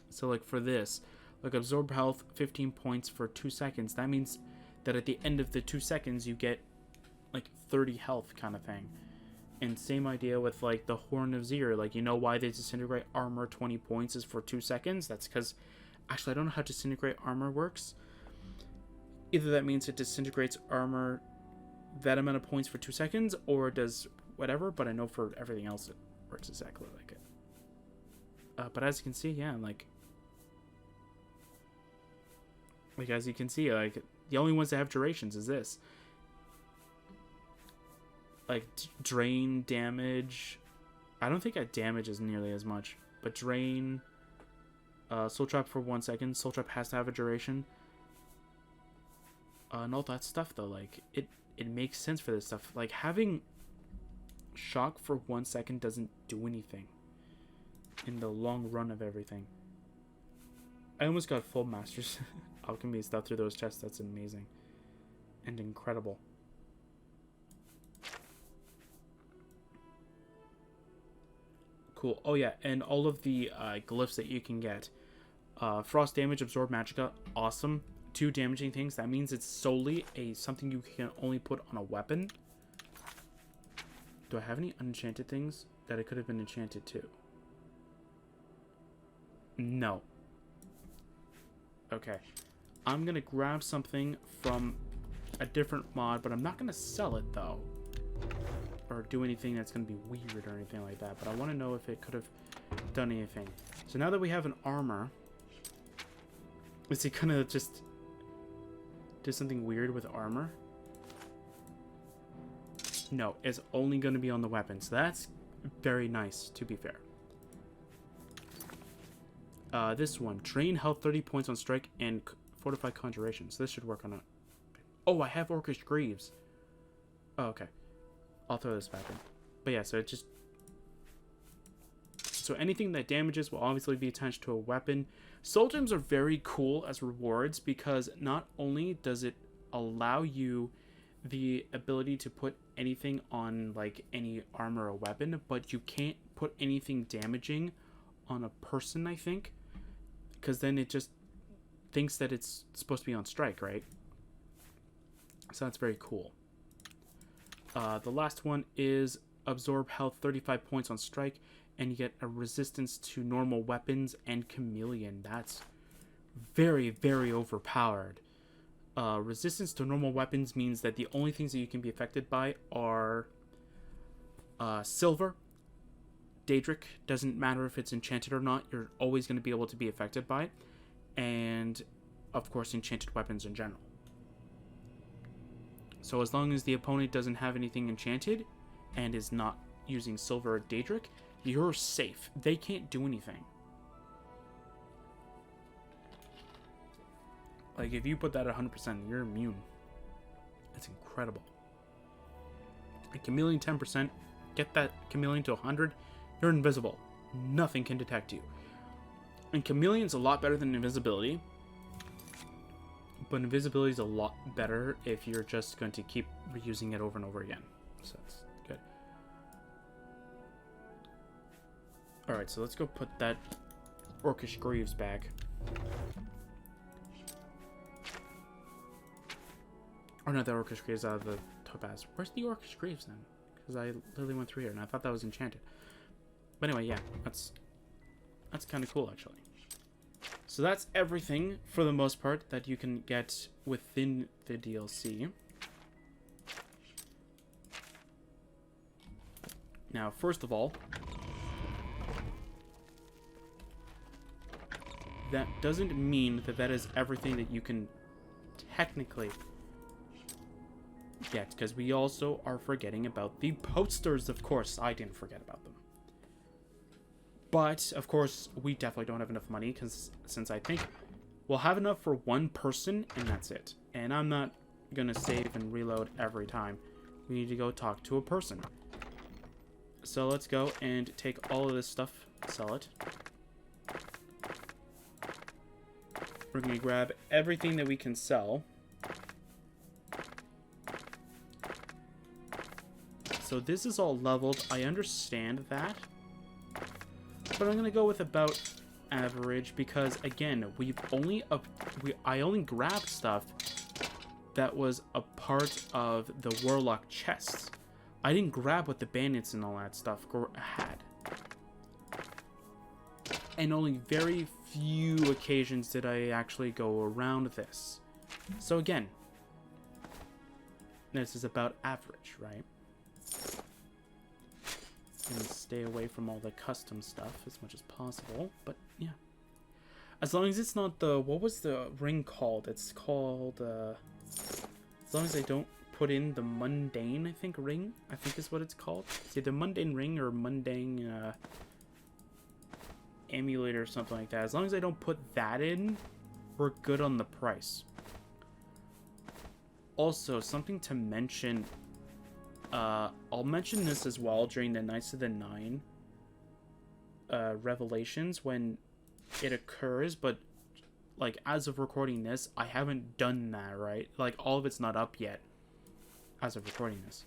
So like for this, like absorb health 15 points for 2 seconds. That means that at the end of the 2 seconds you get like 30 health kind of thing. And same idea with like the Horn of Zir. Like, you know why they disintegrate armor 20 points is for 2 seconds? That's because actually I don't know how disintegrate armor works. Either that means it disintegrates armor that amount of points for 2 seconds, or it does whatever, but I know for everything else it works exactly like it. But as you can see, yeah, like as you can see, like the only ones that have durations is this. Like drain, damage. I don't think that damage is nearly as much, but drain, soul trap for 1 second. Soul trap has to have a duration. And all that stuff though, like it makes sense for this stuff. Like having shock for 1 second doesn't do anything in the long run of everything. I almost got full masters alchemy stuff through those chests. That's amazing. and incredible. Cool. Oh yeah, and all of the glyphs that you can get. Frost damage, absorb magicka, awesome. 2 damaging things. That means it's solely something you can only put on a weapon. Do I have any unenchanted things that it could have been enchanted to? No. Okay. I'm gonna grab something from a different mod, but I'm not gonna sell it though. Or do anything that's going to be weird or anything like that. But I want to know if it could have done anything. So now that we have an armor, is it going to just do something weird with armor? No, it's only going to be on the weapon. So that's very nice, to be fair. This one. Drain health 30 points on strike and fortify conjuration. So this should work on it. Oh, I have Orcish Greaves. Oh, okay. I'll throw this back in. But yeah, so it just... So anything that damages will obviously be attached to a weapon. Soul Gems are very cool as rewards because not only does it allow you the ability to put anything on like any armor or weapon, but you can't put anything damaging on a person, I think. Because then it just thinks that it's supposed to be on strike, right? So that's very cool. The last one is absorb health 35 points on strike, and you get a resistance to normal weapons and chameleon. That's very, very overpowered. Resistance to normal weapons means that the only things that you can be affected by are silver. Daedric, doesn't matter if it's enchanted or not, you're always going to be able to be affected by it. And, of course, enchanted weapons in general. So as long as the opponent doesn't have anything enchanted and is not using silver or Daedric, you're safe. They can't do anything. Like, if you put that at 100%, you're immune. That's incredible. A chameleon 10%, get that chameleon to 100, you're invisible. Nothing can detect you. And chameleon's a lot better than invisibility. But invisibility is a lot better if you're just going to keep reusing it over and over again. So that's good. Alright, so let's go put that Orcish Greaves back. Or not the Orcish Greaves out of the Topaz. Where's the Orcish Greaves then? Because I literally went through here and I thought that was enchanted. But anyway, yeah, that's kind of cool actually. So that's everything, for the most part, that you can get within the DLC. Now, first of all, that doesn't mean that that is everything that you can technically get, because we also are forgetting about the posters, of course. I didn't forget about them. But, of course, we definitely don't have enough money, because since I think we'll have enough for one person, and that's it. And I'm not going to save and reload every time. We need to go talk to a person. So let's go and take all of this stuff, sell it. We're going to grab everything that we can sell. So this is all leveled. I understand that. But I'm going to go with about average because, again, I only grabbed stuff that was a part of the Warlock chests. I didn't grab what the bandits and all that stuff had. And only very few occasions did I actually go around this. So again, this is about average, right? And stay away from all the custom stuff as much as possible, but yeah. As long as it's not the, what was the ring called? It's called, as long as I don't put in the mundane, I think, ring, I think is what it's called. It's either mundane ring or mundane, amulet or something like that. As long as I don't put that in, we're good on the price. Also, something to mention, I'll mention this as well during the Knights of the Nine revelations when it occurs, but like, as of recording this, I haven't done that, right? Like, all of it's not up yet as of recording this.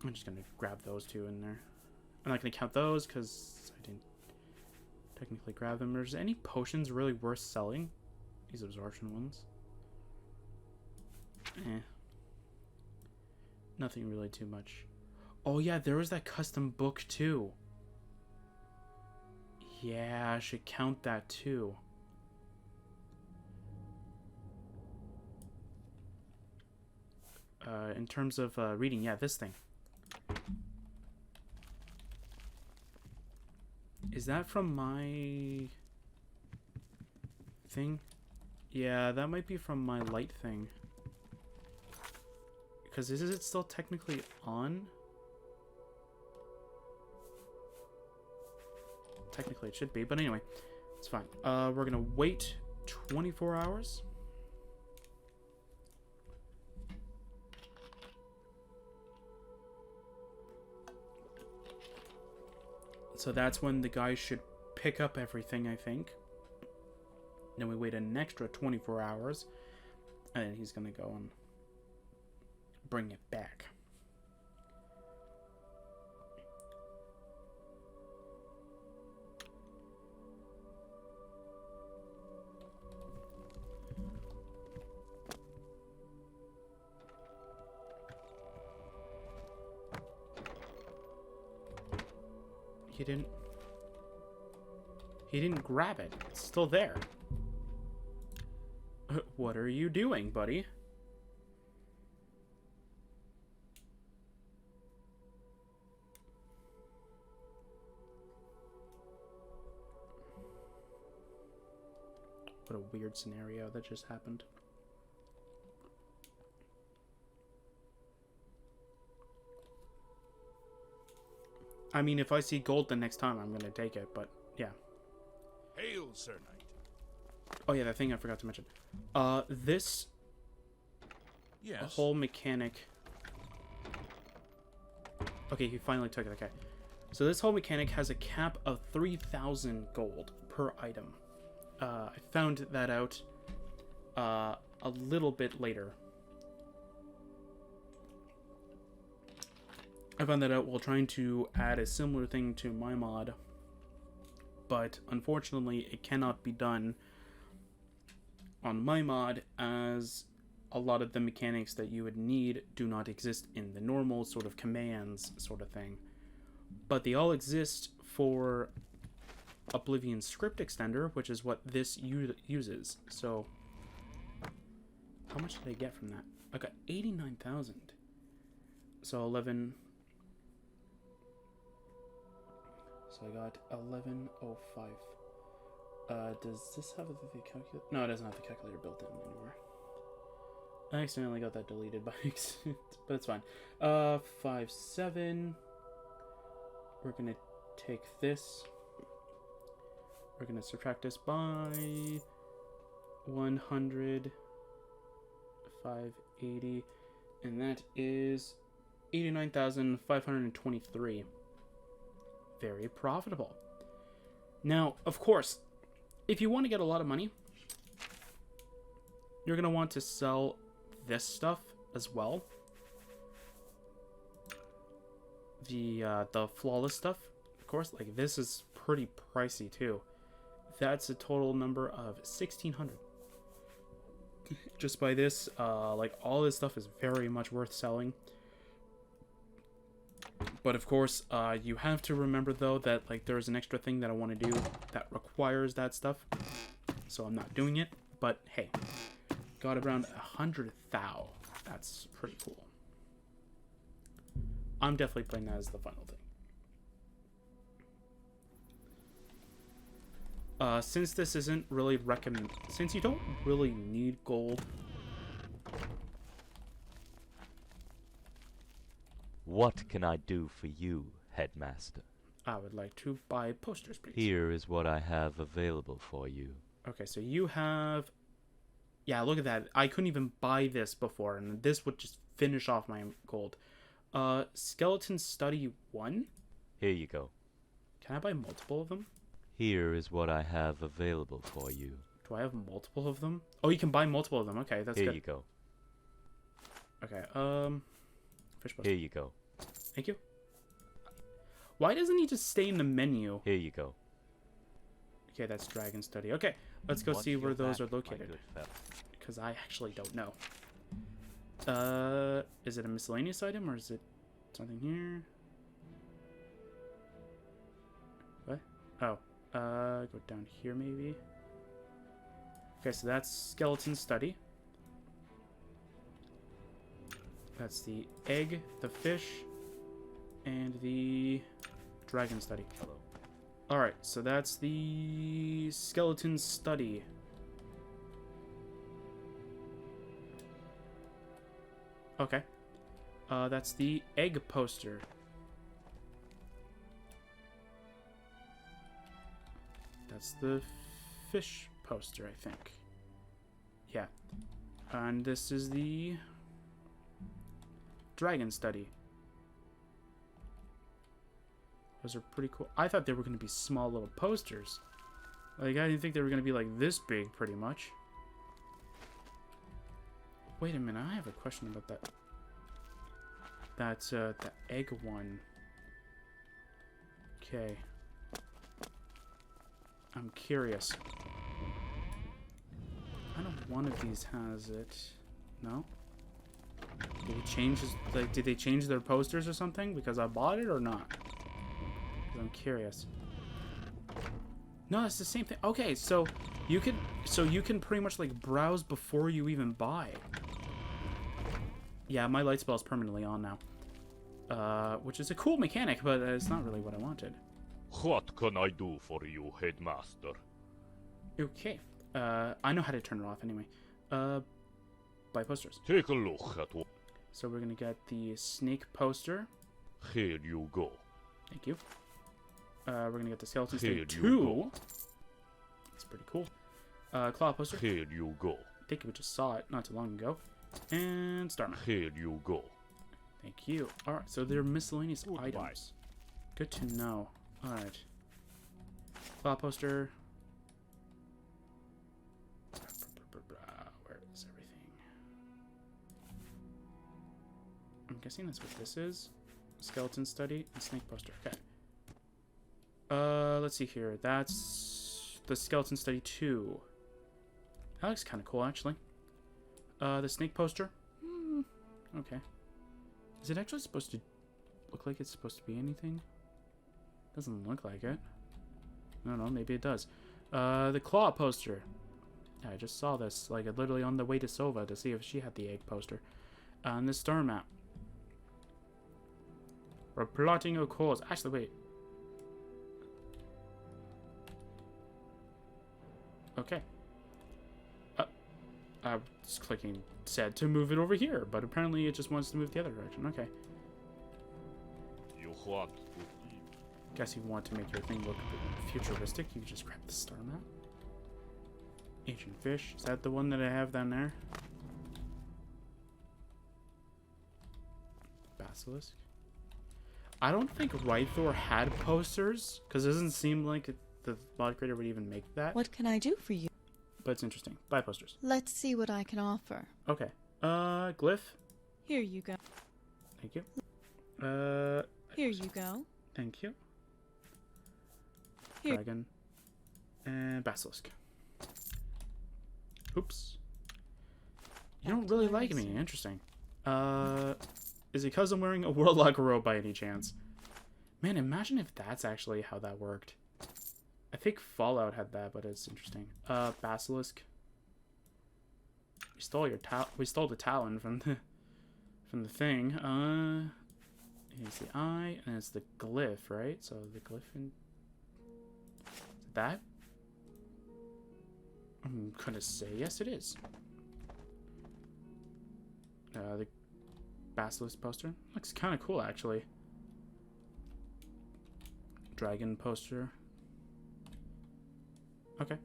I'm just gonna grab those two in there. I'm not gonna count those because I didn't technically grab them. There's any potions really worth selling? These absorption ones. Nothing really too much. Oh yeah, there was that custom book too. Yeah, I should count that too. In terms of reading, yeah, this thing. Is that from my thing? Yeah, that might be from my light thing. Because is it still technically on? Technically it should be, but anyway, it's fine. We're gonna wait 24 hours. So that's when the guy should pick up everything, I think. Then we wait an extra 24 hours. And then he's going to go and bring it back. He didn't grab it. It's still there. What are you doing, buddy? What a weird scenario that just happened. I mean, if I see gold the next time, I'm gonna take it, but yeah.
Hail, Sir Knight.
Oh yeah, that thing I forgot to mention. This whole mechanic. Okay, he finally took it. Okay, so this whole mechanic has a cap of 3,000 gold per item. I found that out a little bit later. I found that out while trying to add a similar thing to my mod, but unfortunately it cannot be done on my mod, as a lot of the mechanics that you would need do not exist in the normal sort of commands sort of thing. But they all exist for Oblivion script extender, which is what this uses. So, how much did I get from that? I got 89,000. So 11... So I got 1105. Does this have the calculator? No, it doesn't have the calculator built in anymore. I accidentally got that deleted by accident, but it's fine. 57. We're gonna take this. We're gonna subtract this by 100. 580, and that is 89,523. Very profitable. Now, of course, if you want to get a lot of money, you're going to want to sell this stuff as well. The flawless stuff, of course, like this is pretty pricey too. That's a total number of 1,600. Just by this, like all this stuff is very much worth selling. But of course, you have to remember though that like there's an extra thing that I want to do that requires that stuff. So I'm not doing it. But hey, got around 100,000. That's pretty cool. I'm definitely playing that as the final thing. Since this isn't really since you don't really need gold.
What can I do for you, Headmaster?
I would like to buy posters, please.
Here is what I have available for you.
Okay, so you have... Yeah, look at that. I couldn't even buy this before, and this would just finish off my gold. Skeleton Study 1?
Here you go.
Can I buy multiple of them?
Here is what I have available for you.
Do I have multiple of them? Oh, you can buy multiple of them. Okay, that's
Here
good.
you go.
Okay, fish poster.
Here you go.
Thank you. Why doesn't he just stay in the menu?
Here you go.
Okay, that's Dragon Study. Okay, let's go
Watch
see where
your
those
back,
are
my
located.
good fellow.
Because I actually don't know. Is it a miscellaneous item or is it something here? What? Oh, go down here maybe. Okay, so that's Skeleton Study. That's the egg, the fish, and the Dragon Study.
Hello.
Alright, so that's the Skeleton Study. Okay. That's the egg poster. That's the fish poster, I think. Yeah. And this is the Dragon Study. Those are pretty cool. I thought they were going to be small little posters. Like, I didn't think they were going to be like this big, pretty much. Wait a minute, I have a question about that. That's, the egg one. Okay. I'm curious. I know one of these has it. No? Did they change his, like, did they change their posters or something? Because I bought it or not? 'Cause I'm curious. No, it's the same thing. Okay, so you can pretty much like browse before you even buy. Yeah, my light spell is permanently on now. Which is a cool mechanic, but it's not really what I wanted.
What can I do for you, Headmaster?
Okay. I know how to turn it off anyway. Buy posters.
Take a look at what.
So we're gonna get the snake poster.
Here you go.
Thank you. We're gonna get the skeleton
Here
state
you
2.
go.
That's pretty cool. Claw poster.
Here you go.
I think we just saw it not too long ago. And Starman.
Here you go.
Thank you. Alright, so they're miscellaneous
Goodbye.
items. Good to know. Alright. Claw poster. Where is everything? I'm guessing that's what this is. Skeleton study and snake poster. Okay. Let's see here. That's the skeleton study 2. That looks kind of cool, actually. The snake poster. Okay. Is it actually supposed to look like it's supposed to be anything? Doesn't look like it. I don't know, maybe it does. The claw poster. Yeah, I just saw this, like, literally on the way to Sova to see if she had the egg poster. And the star map. We're plotting a course. Actually, wait. Okay. I was clicking said to move it over here, but apparently it just wants to move the other direction. Okay.
You want to eat?
Guess you want to make your thing look a bit futuristic. You just grab the star map. Ancient fish. Is that the one that I have down there? Basilisk. I don't think Rythor had posters, because it doesn't seem like the mod creator would even make that.
What can I do for you?
But it's interesting. Buy posters.
Let's see what I can offer.
Okay. Glyph.
Here you go.
Thank you.
Here you go.
Thank you.
Here.
Dragon. And Basilisk. Oops. You don't really like me. Interesting. Is it because I'm wearing a Warlock robe by any chance? Man, imagine if that's actually how that worked. I think Fallout had that, but it's interesting. Basilisk. We stole your we stole the talon from the thing. Here's the eye, and it's the glyph, right? So the glyph in that? I'm gonna say yes, it is. The Basilisk poster looks kind of cool, actually. Dragon poster. Okay.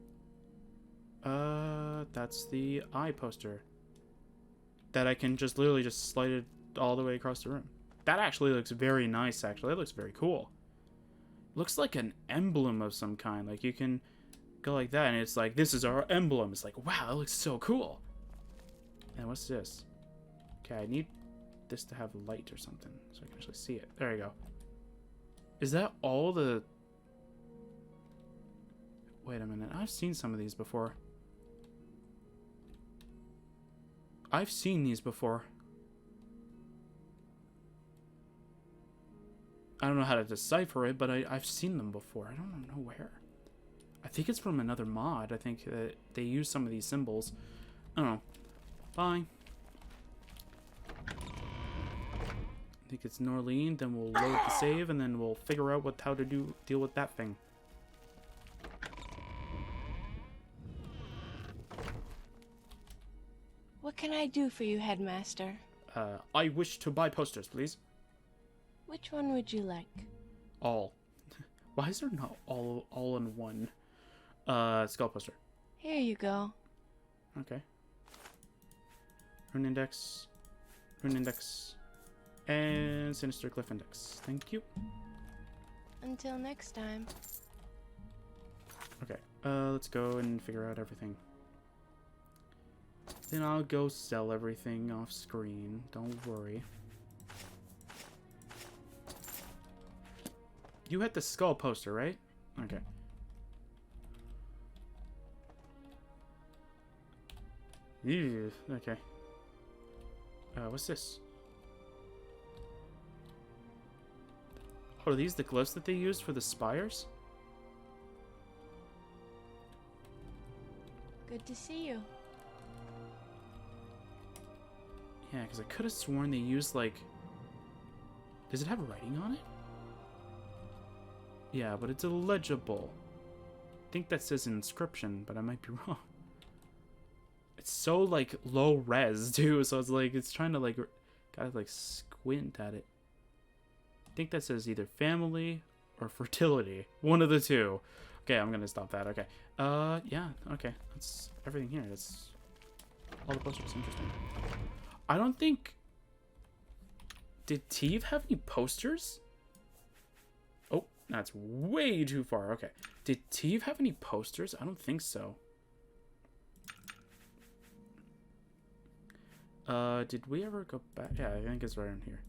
That's the eye poster. That I can just literally just slide it all the way across the room. That actually looks very nice, actually. It looks very cool. looks like an emblem of some kind. Like, you can go like that, and it's like, this is our emblem. It's like, wow, that looks so cool. And what's this? Okay, I need this to have light or something, so I can actually see it. There you go. Is that all the... Wait a minute, I've seen some of these before. I've seen these before. I don't know how to decipher it, but I've seen them before. I don't know where. I think it's from another mod. I think that they use some of these symbols. I don't know. Bye. I think it's Norleen, then we'll load the save, and then we'll figure out how to deal with that thing.
What can I do for you, Headmaster?
I wish to buy posters, please.
Which one would you like?
All. Why is there not all in one? Skull poster.
Here you go.
Okay. Rune index, and Sinister Glyph index. Thank you.
Until next time.
Okay, let's go and figure out everything. Then I'll go sell everything off screen. Don't worry. You had the skull poster, right? Okay. Ew, okay. What's this? Oh, are these the glyphs that they used for the spires?
Good to see you.
Yeah, because I could have sworn they used, like... Does it have writing on it? Yeah, but it's illegible. I think that says inscription, but I might be wrong. It's so, like, low res, too, so it's like, it's trying to, like, gotta, like, squint at it. I think that says either family or fertility. One of the two. Okay, I'm gonna stop that, okay. Yeah, okay. That's everything here. That's all the posters. Interesting. I don't think... Did Teve have any posters? Oh, that's way too far. Okay. Did Teve have any posters? I don't think so. Did we ever go back? Yeah, I think it's right in here.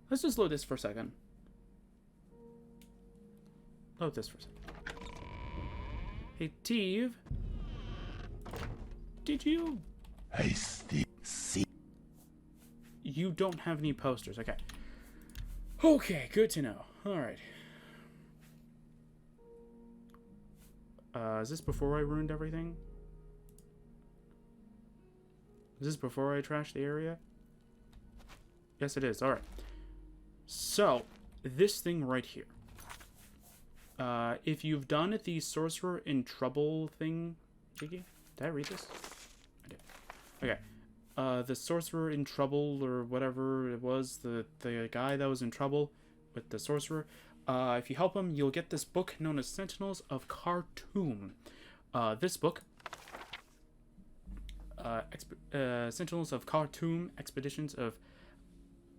Let's just load this for a second. Load this for a second. Hey, Teve. Did you...
I see.
You don't have any posters. Okay. Okay, good to know. Alright. Is this before I ruined everything? Is this before I trashed the area? Yes, it is. Alright. So, this thing right here. If you've done the Sorcerer in Trouble thing... Did I read this? I did. Okay. The Sorcerer in Trouble, or whatever it was, the guy that was in trouble with the Sorcerer, if you help him, you'll get this book known as Sentinels of Khartoum. This book... Sentinels of Khartoum, Expeditions of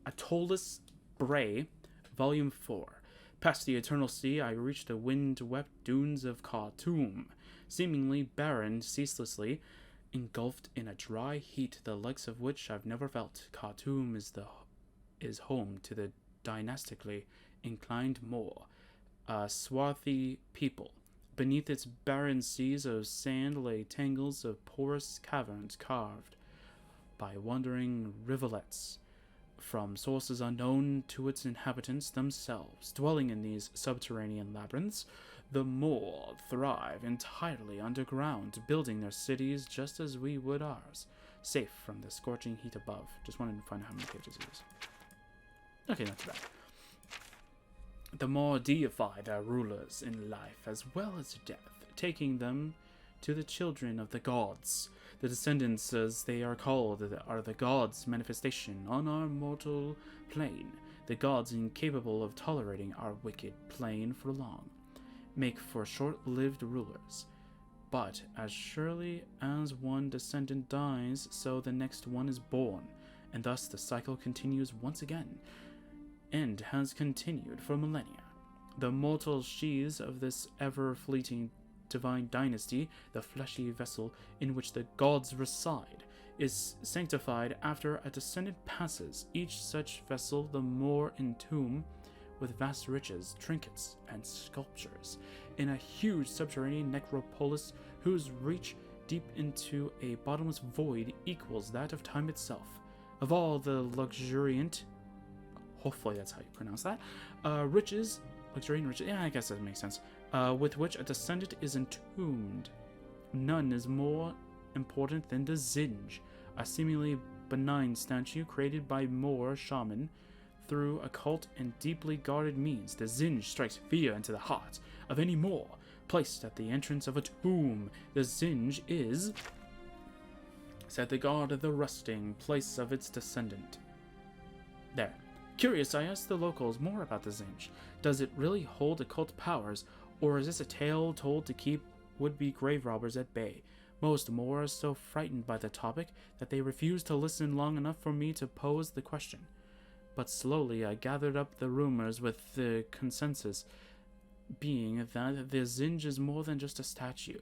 Atolus Bray, Volume 4. Past the Eternal Sea, I reached the wind-swept dunes of Khartoum, seemingly barren, ceaselessly engulfed in a dry heat the likes of which I've never felt. Khartoum is home to the dynastically inclined Moor, a swarthy people. Beneath its barren seas of sand lay tangles of porous caverns carved by wandering rivulets from sources unknown to its inhabitants themselves. Dwelling in these subterranean labyrinths, the Moor thrive entirely underground, building their cities just as we would ours, safe from the scorching heat above. Just wanted to find out how many pages it is. Okay, not too bad. The Moor deify their rulers in life as well as death, taking them to the children of the gods. The descendants, as they are called, are the gods' manifestation on our mortal plane. The gods, incapable of tolerating our wicked plane for long, make for short-lived rulers. But as surely as one descendant dies, so the next one is born, and thus the cycle continues once again, and has continued for millennia. The mortal sheaths of this ever-fleeting divine dynasty, the fleshy vessel in which the gods reside, is sanctified after a descendant passes. Each such vessel the more entombed with vast riches, trinkets, and sculptures, in a huge subterranean necropolis whose reach deep into a bottomless void equals that of time itself. Of all the luxuriant, hopefully that's how you pronounce that, riches, luxuriant riches, yeah, I guess that makes sense, with which a descendant is entombed, none is more important than the Zinj, a seemingly benign statue created by Moor shaman through occult and deeply guarded means. The Zinj strikes fear into the heart of any Moor. Placed at the entrance of a tomb, the Zinj is set to guard the resting place of its descendant. There. Curious, I asked the locals more about the Zinj. Does it really hold occult powers, or is this a tale told to keep would-be grave robbers at bay? Most Moor are so frightened by the topic that they refuse to listen long enough for me to pose the question. But slowly I gathered up the rumors, with the consensus being that the Zinj is more than just a statue.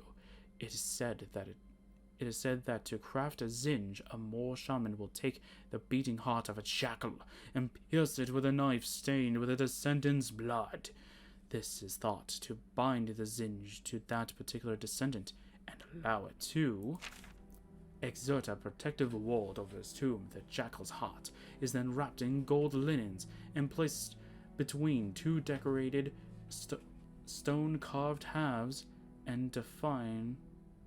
It is said that to craft a Zinj, a Moor shaman will take the beating heart of a jackal and pierce it with a knife stained with a descendant's blood. This is thought to bind the Zinj to that particular descendant and allow it to exert a protective ward over his tomb. The jackal's heart is then wrapped in gold linens and placed between two decorated stone-carved halves and define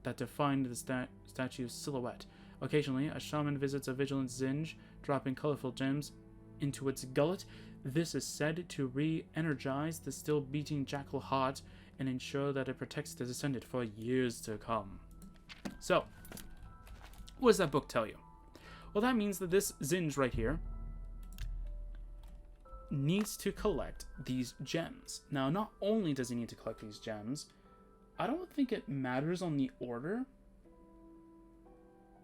the statue's silhouette. Occasionally, a shaman visits a vigilant Zinj, dropping colorful gems into its gullet. This is said to re-energize the still-beating jackal heart and ensure that it protects the descendant for years to come. So, what does that book tell you? Well, that means that this Zinj right here needs to collect these gems. Now, not only does he need to collect these gems, I don't think it matters on the order.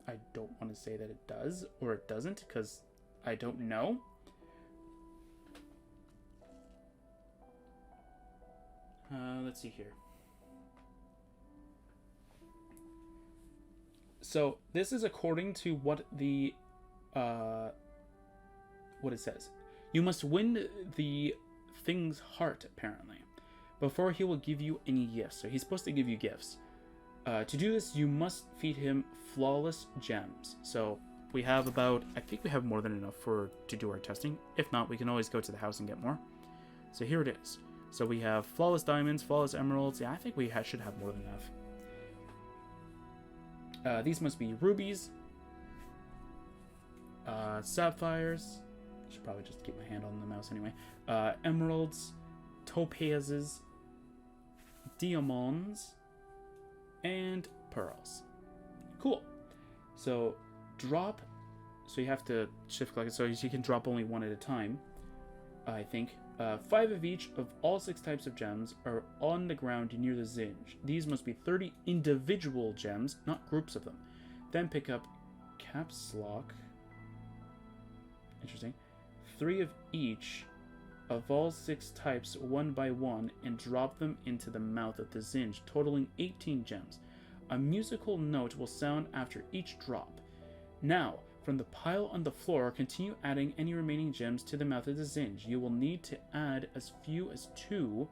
I don't want to say that it does or it doesn't, because I don't know. Let's see here. So this is according to what it says. You must win the thing's heart, apparently, before he will give you any gifts. So he's supposed to give you gifts. To do this, you must feed him flawless gems. So we have I think we have more than enough to do our testing. If not, we can always go to the house and get more. So here it is. So we have flawless diamonds, flawless emeralds. Yeah, I think we should have more than enough. These must be rubies, sapphires. I should probably just keep my hand on the mouse anyway. Emeralds, topazes, diamonds, and pearls. Cool. So drop. So you have to shift click it so you can drop only one at a time. I think 5 of each of all 6 types of gems are on the ground near the Zinj. These must be 30 individual gems, not groups of them. Then pick up caps lock. Interesting. 3 of each of all 6 types one by one and drop them into the mouth of the Zinj, totaling 18 gems. A musical note will sound after each drop. Now, from the pile on the floor, continue adding any remaining gems to the mouth of the Zinj. You will need to add as few as 2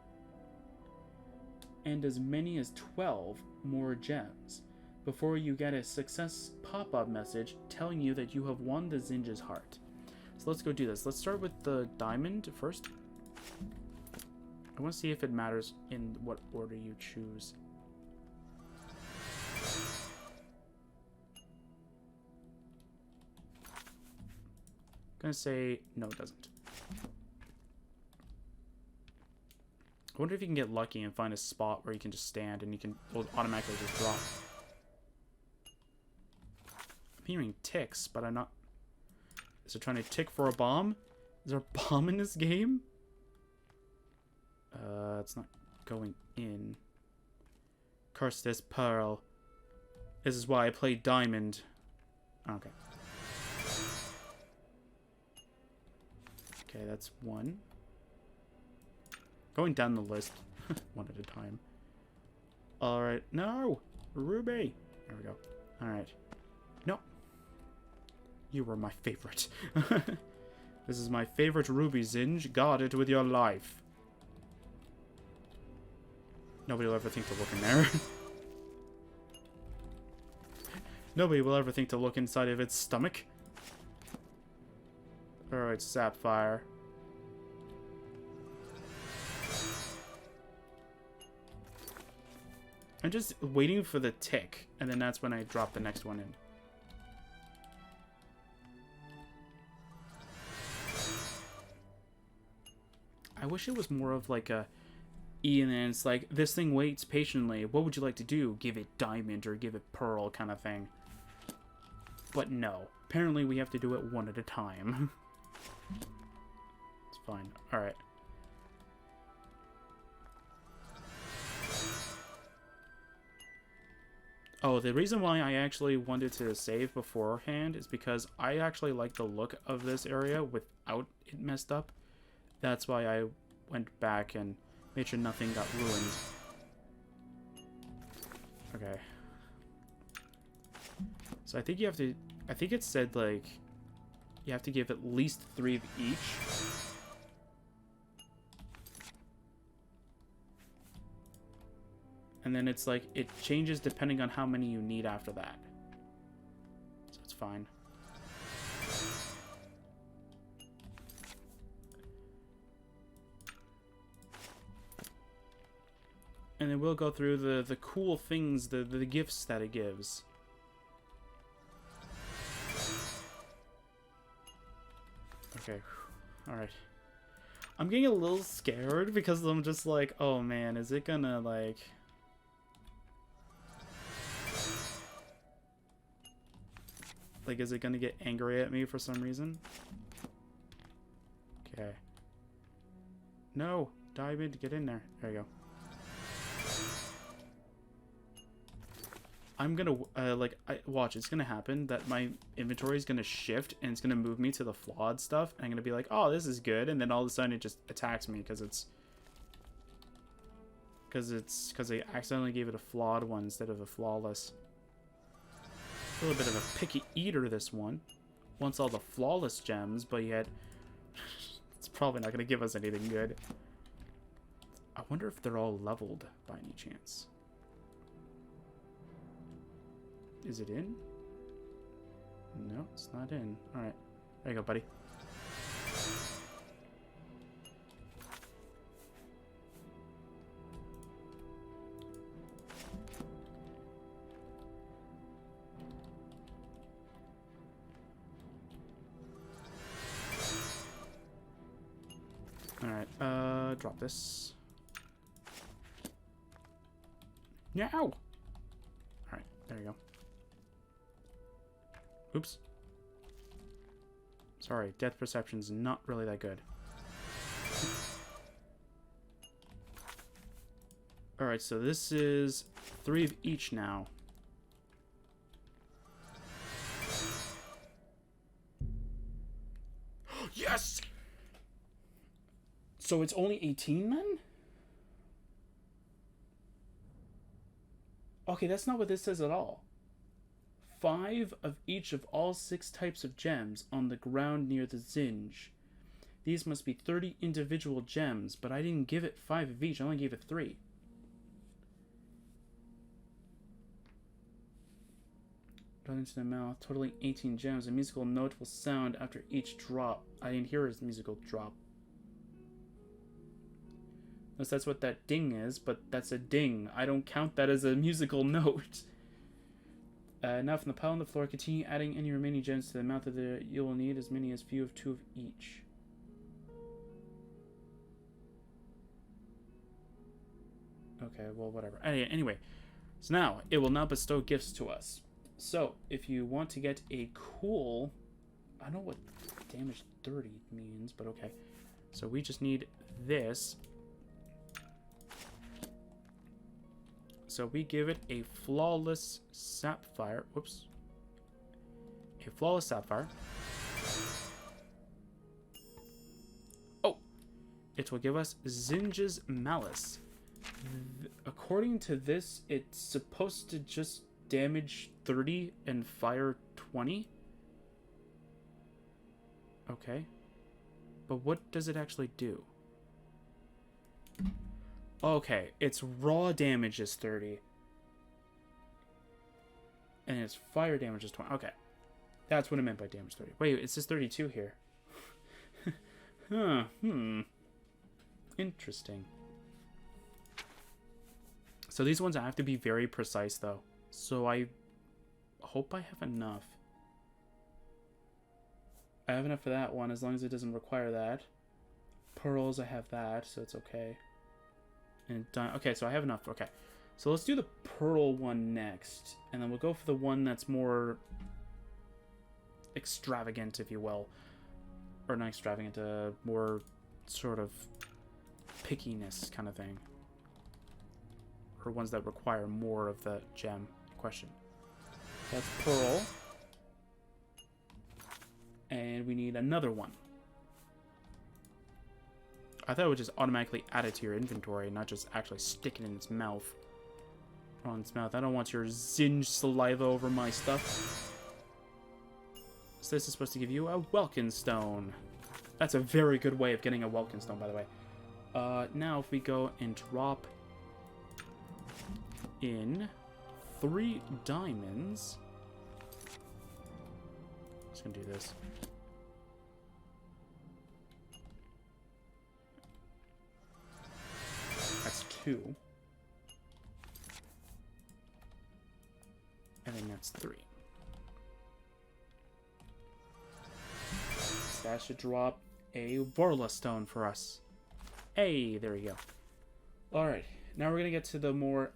and as many as 12 more gems before you get a success pop-up message telling you that you have won the Zinj's heart. So let's go do this. Let's start with the diamond first. I want to see if it matters in what order you choose. I'm gonna say no, it doesn't. I wonder if you can get lucky and find a spot where you can just stand and will automatically just drop. I'm hearing ticks, but I'm not. Is it trying to tick for a bomb? Is there a bomb in this game? It's not going in. Curse this pearl. This is why I play diamond. Okay. Okay, that's 1. Going down the list one at a time. Alright. No! Ruby! There we go. Alright. No. You were my favorite. This is my favorite ruby, Zinj. Guard it with your life. Nobody will ever think to look in there. Nobody will ever think to look inside of its stomach. Alright, Sapphire. I'm just waiting for the tick, and then that's when I drop the next one in. I wish it was more of like a E, and then it's like, this thing waits patiently. What would you like to do? Give it diamond or give it pearl kind of thing. But no. Apparently we have to do it one at a time. It's fine. Alright. Oh, the reason why I actually wanted to save beforehand is because I actually like the look of this area without it messed up. That's why I went back and made sure nothing got ruined. Okay. So I think you have to... I think it said, like... You have to give at least 3 of each. And then it's like, it changes depending on how many you need after that. So it's fine. And then we'll go through the cool things, the gifts that it gives. Okay, alright. I'm getting a little scared because I'm just like, oh man, is it gonna like... Like, is it gonna get angry at me for some reason? Okay. No! Diamond, get in there. There you go. I'm gonna, watch, it's gonna happen that my inventory is gonna shift and it's gonna move me to the flawed stuff. And I'm gonna be like, oh, this is good. And then all of a sudden it just attacks me because I accidentally gave it a flawed one instead of a flawless. A little bit of a picky eater, this one. Wants all the flawless gems, but yet it's probably not gonna give us anything good. I wonder if they're all leveled by any chance. Is it in? No, it's not in. Alright. There you go, buddy. Alright, drop this. Now! Alright, there you go. Oops. Sorry, depth perception's not really that good. Alright, so this is 3 of each now. Yes! So it's only 18 then? Okay, that's not what this says at all. 5 of each of all 6 types of gems on the ground near the Zinj. These must be 30 individual gems, but I didn't give it 5 of each, I only gave it 3. Got into the mouth, totaling 18 gems. A musical note will sound after each drop. I didn't hear his musical drop. Unless that's what that ding is, but that's a ding. I don't count that as a musical note. Now from the pile on the floor, continue adding any remaining gems to the amount that you will need, as many as few of 2 of each. Okay, well, whatever. Anyway, so now, it will now bestow gifts to us. So, if you want to get a cool... I don't know what damage 30 means, but okay. So we just need this. So we give it a flawless sapphire. Whoops. A flawless sapphire. Oh! it will give us Zinja's Malice. According to this, it's supposed to just damage 30 and fire 20. Okay. But what does it actually do? Okay, its raw damage is 30. And its fire damage is 20. Okay. That's what I meant by damage 30. Wait, it says 32 here. Huh, Interesting. So these ones I have to be very precise, though. So I hope I have enough. I have enough for that one, as long as it doesn't require that. Pearls, I have that, so it's okay. And okay, so I have enough. Okay. So let's do the pearl one next. And then we'll go for the one that's more extravagant, if you will. Or not extravagant, more sort of pickiness kind of thing. Or ones that require more of the gem question. That's pearl. And we need another one. I thought it would just automatically add it to your inventory, not just actually stick it in its mouth. On its mouth. I don't want your zinj saliva over my stuff. So this is supposed to give you a Welkin Stone. That's a very good way of getting a Welkin Stone, by the way. Now if we go and drop in 3 diamonds. Just gonna do this. That's 2. And then that's 3. So that should drop a Vorla Stone for us. Hey, there we go. Alright, now we're going to get to the more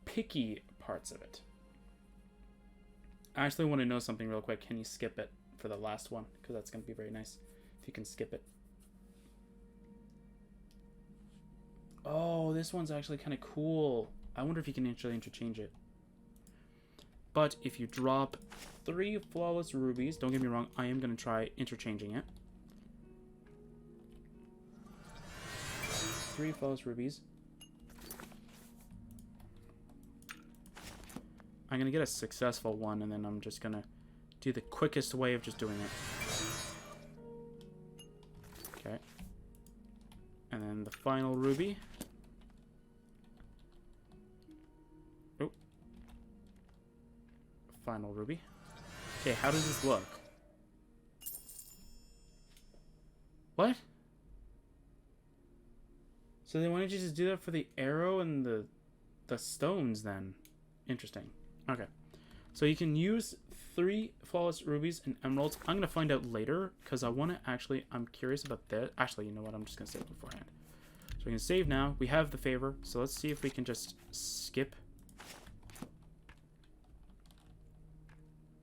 picky parts of it. I actually want to know something real quick. Can you skip it for the last one? Because that's going to be very nice if you can skip it. Oh, this one's actually kind of cool. I wonder if you can actually interchange it. But if you drop 3 flawless rubies, don't get me wrong, I am going to try interchanging it. 3 flawless rubies. I'm going to get a successful one, and then I'm just going to do the quickest way of just doing it. Okay. And then the final ruby. Oh. Final ruby. Okay, how does this look? What? So then why don't you just do that for the arrow and the stones then? Interesting. Okay. So you can use 3 flawless rubies and emeralds. I'm going to find out later because I want to actually, I'm curious about that. Actually, you know what? I'm just going to save beforehand. So we can save now. We have the favor. So let's see if we can just skip.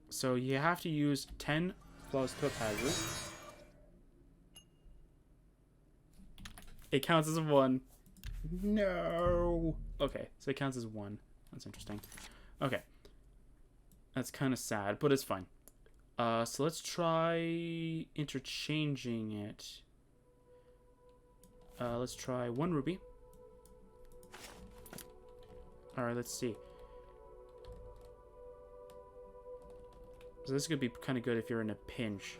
So you have to use 10 flawless topazes. It counts as 1. No. Okay, so it counts as 1. That's interesting. Okay. That's kind of sad, but it's fine. So let's try interchanging it. Let's try 1 ruby. Alright, let's see. So this could be kind of good if you're in a pinch.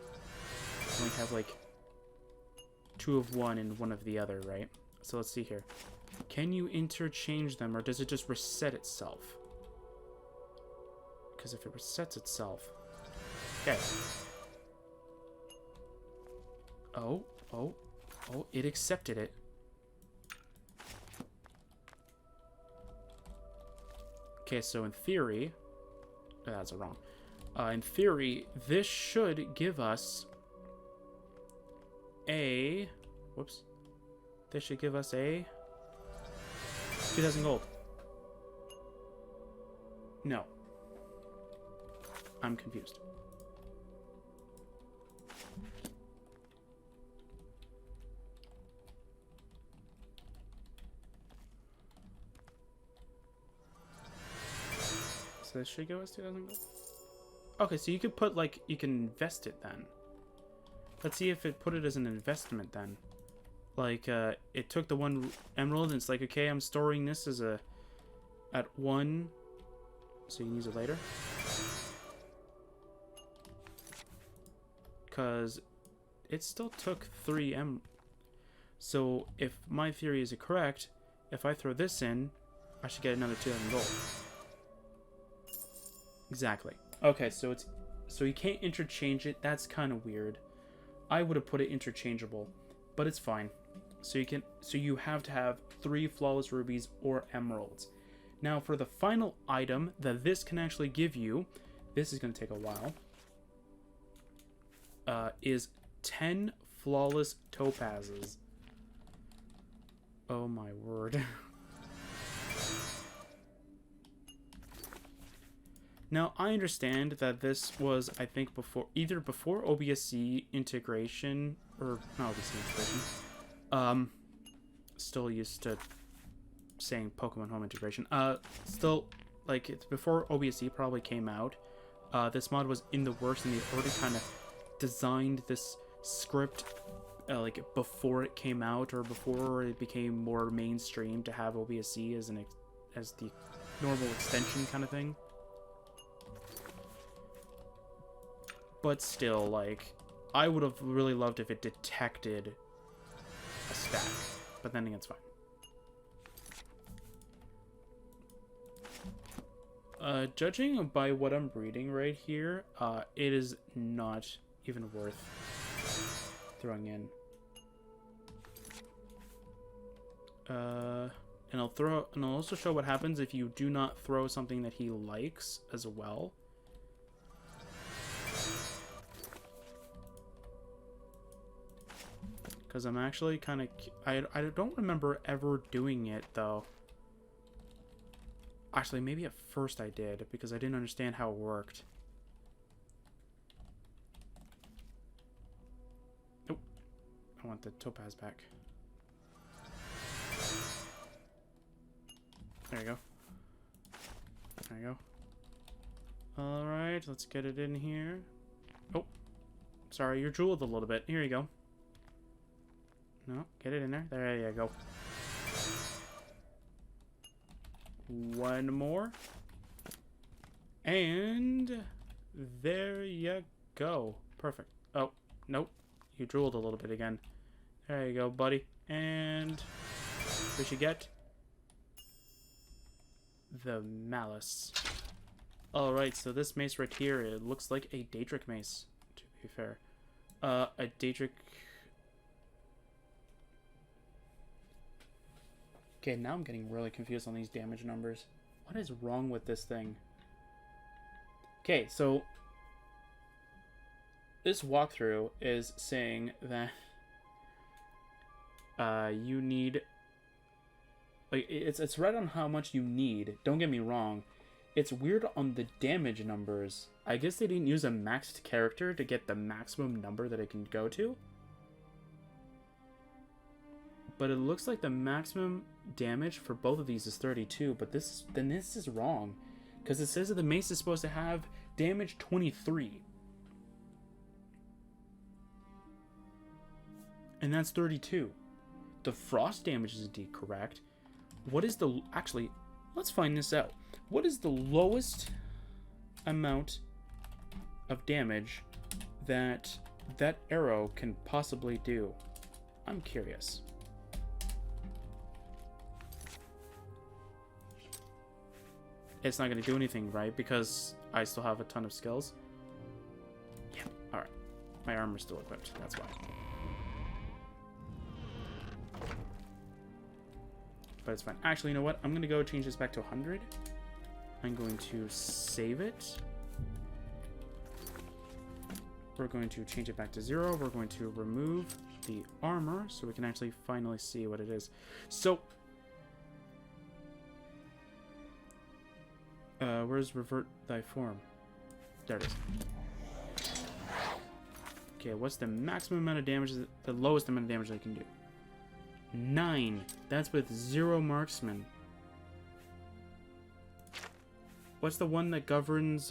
You only have like 2 of one and 1 of the other, right? So let's see here. Can you interchange them, or does it just reset itself? Because if it resets itself... Okay. Oh, it accepted it. Okay, so in theory... Oh, that's wrong. In theory, this should give us a... Whoops. This should give us a... 2,000 gold. No. I'm confused. So this should give us 2,000 gold? Okay, so you could put, like, you can invest it then. Let's see if it put it as an investment then. Like, it took the one emerald, and it's like, okay, I'm storing this as at 1, so you can use it later. Because it still took 3 So, if my theory is correct, if I throw this in, I should get another 2,000 gold. Exactly. Okay, so you can't interchange it. That's kind of weird. I would have put it interchangeable, but it's fine. So you have to have 3 flawless rubies or emeralds. Now for the final item that this can actually give you, this is going to take a while, is 10 flawless topazes. Oh my word. Now, I understand that this was, I think, either before OBSC integration, or not OBSC integration, still used to saying Pokemon Home integration, still, like, it's before OBSC probably came out. This mod was in the works, and they already kind of designed this script, like, before it came out, or before it became more mainstream to have OBSC as the normal extension kind of thing. But still, like, I would have really loved if it detected a stack. But then again, it's fine. Judging by what I'm reading right here, it is not even worth throwing in. And I'll also show what happens if you do not throw something that he likes as well. Because I'm actually kind of... I don't remember ever doing it, though. Actually, maybe at first I did, because I didn't understand how it worked. Nope. I want the topaz back. There you go. There you go. Alright, let's get it in here. Oh. Sorry, you're jeweled a little bit. Here you go. No, get it in there. There you go. One more. And there you go. Perfect. Oh, nope. You drooled a little bit again. There you go, buddy. And we should get the Malice. Alright, so this mace right here, it looks like a Daedric mace, to be fair. A Daedric... Okay, now I'm getting really confused on these damage numbers. What is wrong with this thing? Okay, so this walkthrough is saying that you need, like, it's right on how much you need. Don't get me wrong. It's weird on the damage numbers. I guess they didn't use a maxed character to get the maximum number that it can go to. But it looks like the maximum damage for both of these is 32, but this is wrong. Because it says that the mace is supposed to have damage 23. And that's 32. The frost damage is indeed correct. What is the... Actually, let's find this out. What is the lowest amount of damage that that arrow can possibly do? I'm curious. It's not going to do anything, right? Because I still have a ton of skills. Yeah, alright. My armor's still equipped, that's why. But it's fine. Actually, you know what? I'm going to go change this back to 100. I'm going to save it. We're going to change it back to 0. We're going to remove the armor so we can actually finally see what it is. So... where's revert thy form? There it is. Okay, what's the maximum amount of damage, the lowest amount of damage I can do? 9. That's with 0 marksman. What's the one that governs,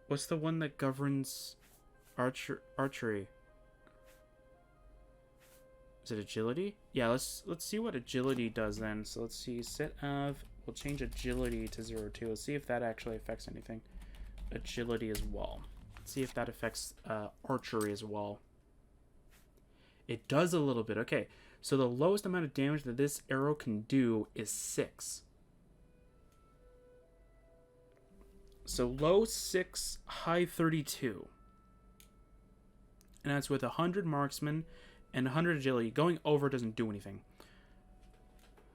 what's the one that governs Archery. Is it agility? Yeah, let's see what agility does then. So let's see, set of, we'll change agility to 0.2. Let's see if that actually affects anything. Agility as well. Let's see if that affects archery as well. It does a little bit. Okay, so the lowest amount of damage that this arrow can do is 6. So low 6, high 32. And that's with 100 marksman and 100 agility. Going over doesn't do anything.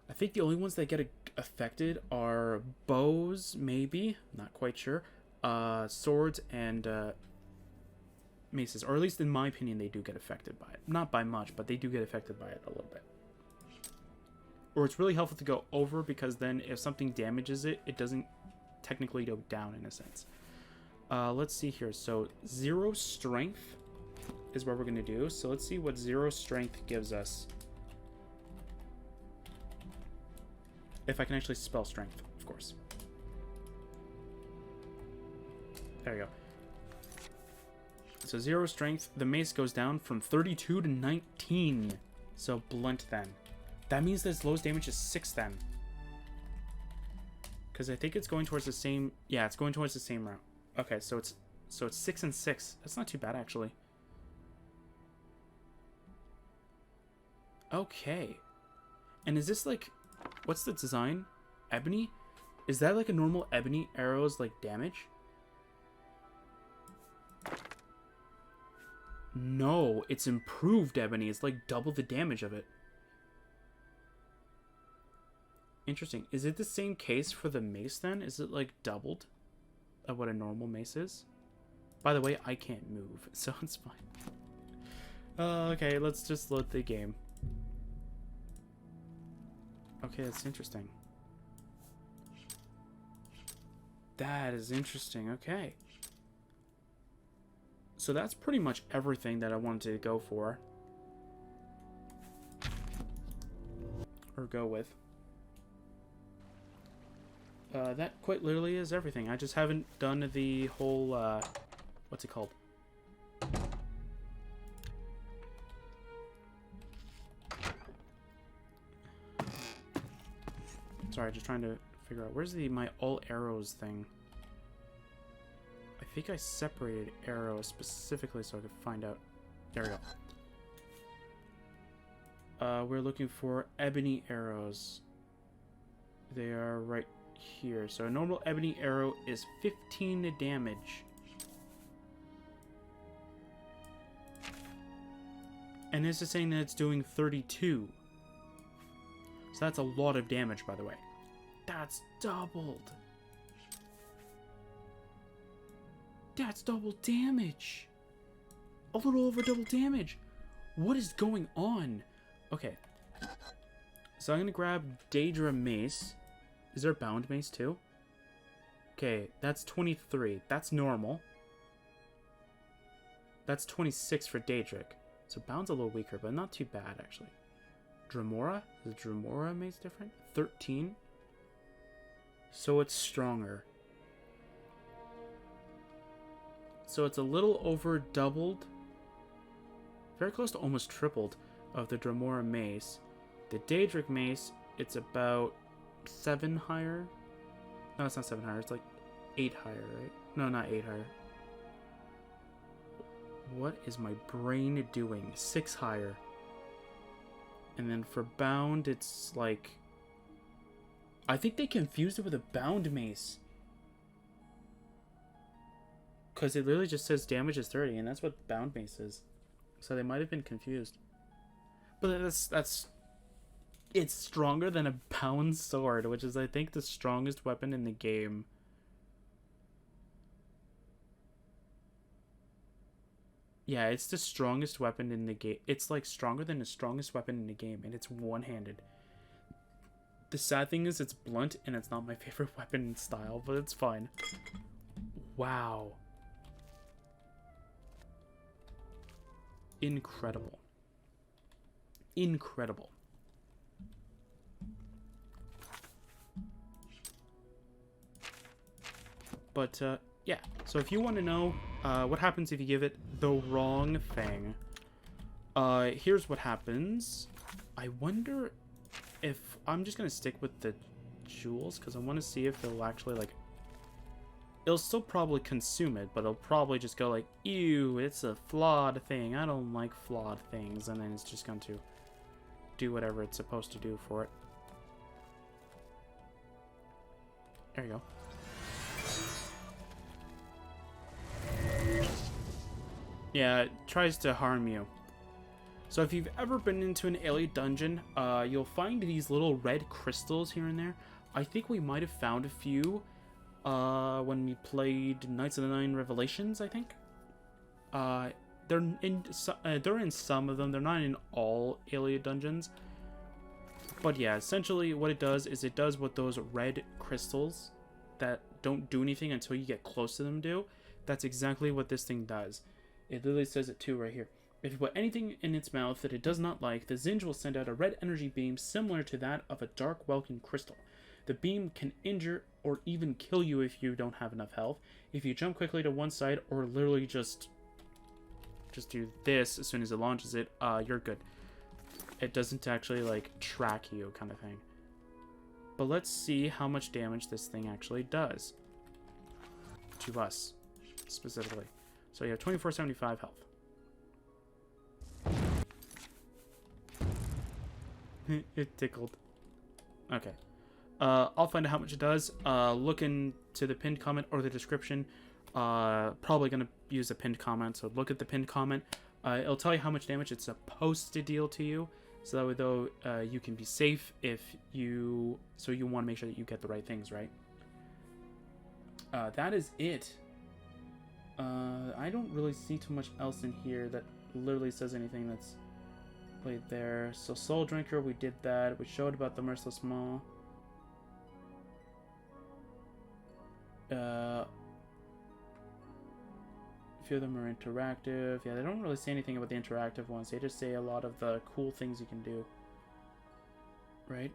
I think the only ones that get affected are bows, maybe. Not quite sure. Swords and maces. Or at least in my opinion, they do get affected by it. Not by much, but they do get affected by it a little bit. Or it's really helpful to go over, because then if something damages it, it doesn't technically go down in a sense. Let's see here. So 0 strength is what we're going to do. So let's see what 0 strength gives us. If I can actually spell strength, of course. There we go. So 0 strength, the mace goes down from 32 to 19. So blunt then. That means that its lowest damage is 6 then. Because I think it's going towards the same... Yeah, it's going towards the same route. Okay, so it's 6 and 6. That's not too bad, actually. Okay. And is this like... What's the design? Ebony? Is that like a normal ebony arrow's like damage? No, it's improved ebony. It's like double the damage of it. Interesting. Is it the same case for the mace then? Is it like doubled of what a normal mace is? By the way, I can't move, so it's fine. Okay, let's just load the game. Okay, that's interesting. That is interesting, okay. So that's pretty much everything that I wanted to go for. Or go with. That quite literally is everything. I just haven't done the whole, what's it called? Sorry, just trying to figure out. Where's my all arrows thing? I think I separated arrows specifically so I could find out. There we go. We're looking for ebony arrows. They are right here. So a normal ebony arrow is 15 damage. And this is saying that it's doing 32. So that's a lot of damage, by the way. That's doubled. That's double damage. A little over double damage. What is going on? Okay. So I'm going to grab Daedra Mace. Is there a bound mace too? Okay, that's 23. That's normal. That's 26 for Daedric. So bound's a little weaker, but not too bad, actually. Dremora? Is Dremora mace different? 13? So it's stronger. So it's a little over doubled. Very close to almost tripled of the Dremora mace. The Daedric mace, it's about 7 higher. No, it's not 7 higher. It's like 8 higher, right? No, not 8 higher. What is my brain doing? 6 higher. And then for bound, it's like... I think they confused it with a bound mace. Because it literally just says damage is 30, and that's what bound mace is. So they might have been confused. But that's... It's stronger than a bound sword, which is, I think, the strongest weapon in the game. Yeah, it's the strongest weapon in the game. It's, like, stronger than the strongest weapon in the game, and it's one-handed. The sad thing is it's blunt, and it's not my favorite weapon style, but it's fine. Wow. Incredible. Incredible. But, yeah. So if you want to know what happens if you give it the wrong thing? Here's what happens. I wonder if I'm just gonna stick with the jewels because I want to see if it'll actually like. It'll still probably consume it, but it'll probably just go like, ew, it's a flawed thing. I don't like flawed things, and then it's just going to do whatever it's supposed to do for it. There you go. Yeah, it tries to harm you. So if you've ever been into an alien dungeon, you'll find these little red crystals here and there. I think we might have found a few when we played Knights of the Nine Revelations, I think. They're in some of them. They're not in all alien dungeons. But yeah, essentially what it does is it does what those red crystals that don't do anything until you get close to them do. That's exactly what this thing does. It literally says it too right here. If you put anything in its mouth that it does not like, the Zinj will send out a red energy beam similar to that of a dark Welkin crystal. The beam can injure or even kill you if you don't have enough health. If you jump quickly to one side or literally just do this as soon as it launches it, you're good. It doesn't actually like track you kind of thing. But let's see how much damage this thing actually does. To us, specifically. So you have 2475 health. It tickled. Okay. I'll find out how much it does. Look into the pinned comment or the description. Probably going to use a pinned comment, so look at the pinned comment. It'll tell you how much damage it's supposed to deal to you. So that way, though, you can be safe if you... So you want to make sure that you get the right things, right? That is it. I don't really see too much else in here that literally says anything that's played there. So Soul Drinker, we did that. We showed about the Merciless Maw. A few of them are interactive. Yeah, they don't really say anything about the interactive ones. They just say a lot of the cool things you can do. Right?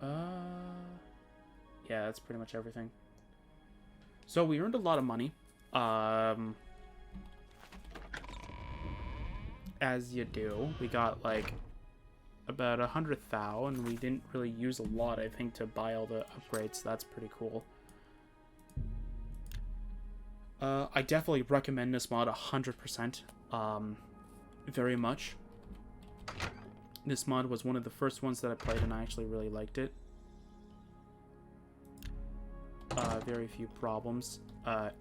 Yeah, that's pretty much everything. So we earned a lot of money. As you do. We got like about 100,000 and we didn't really use a lot, I think, to buy all the upgrades, so that's pretty cool. I definitely recommend this mod 100%. Very much. This mod was one of the first ones that I played and I actually really liked it. Very few problems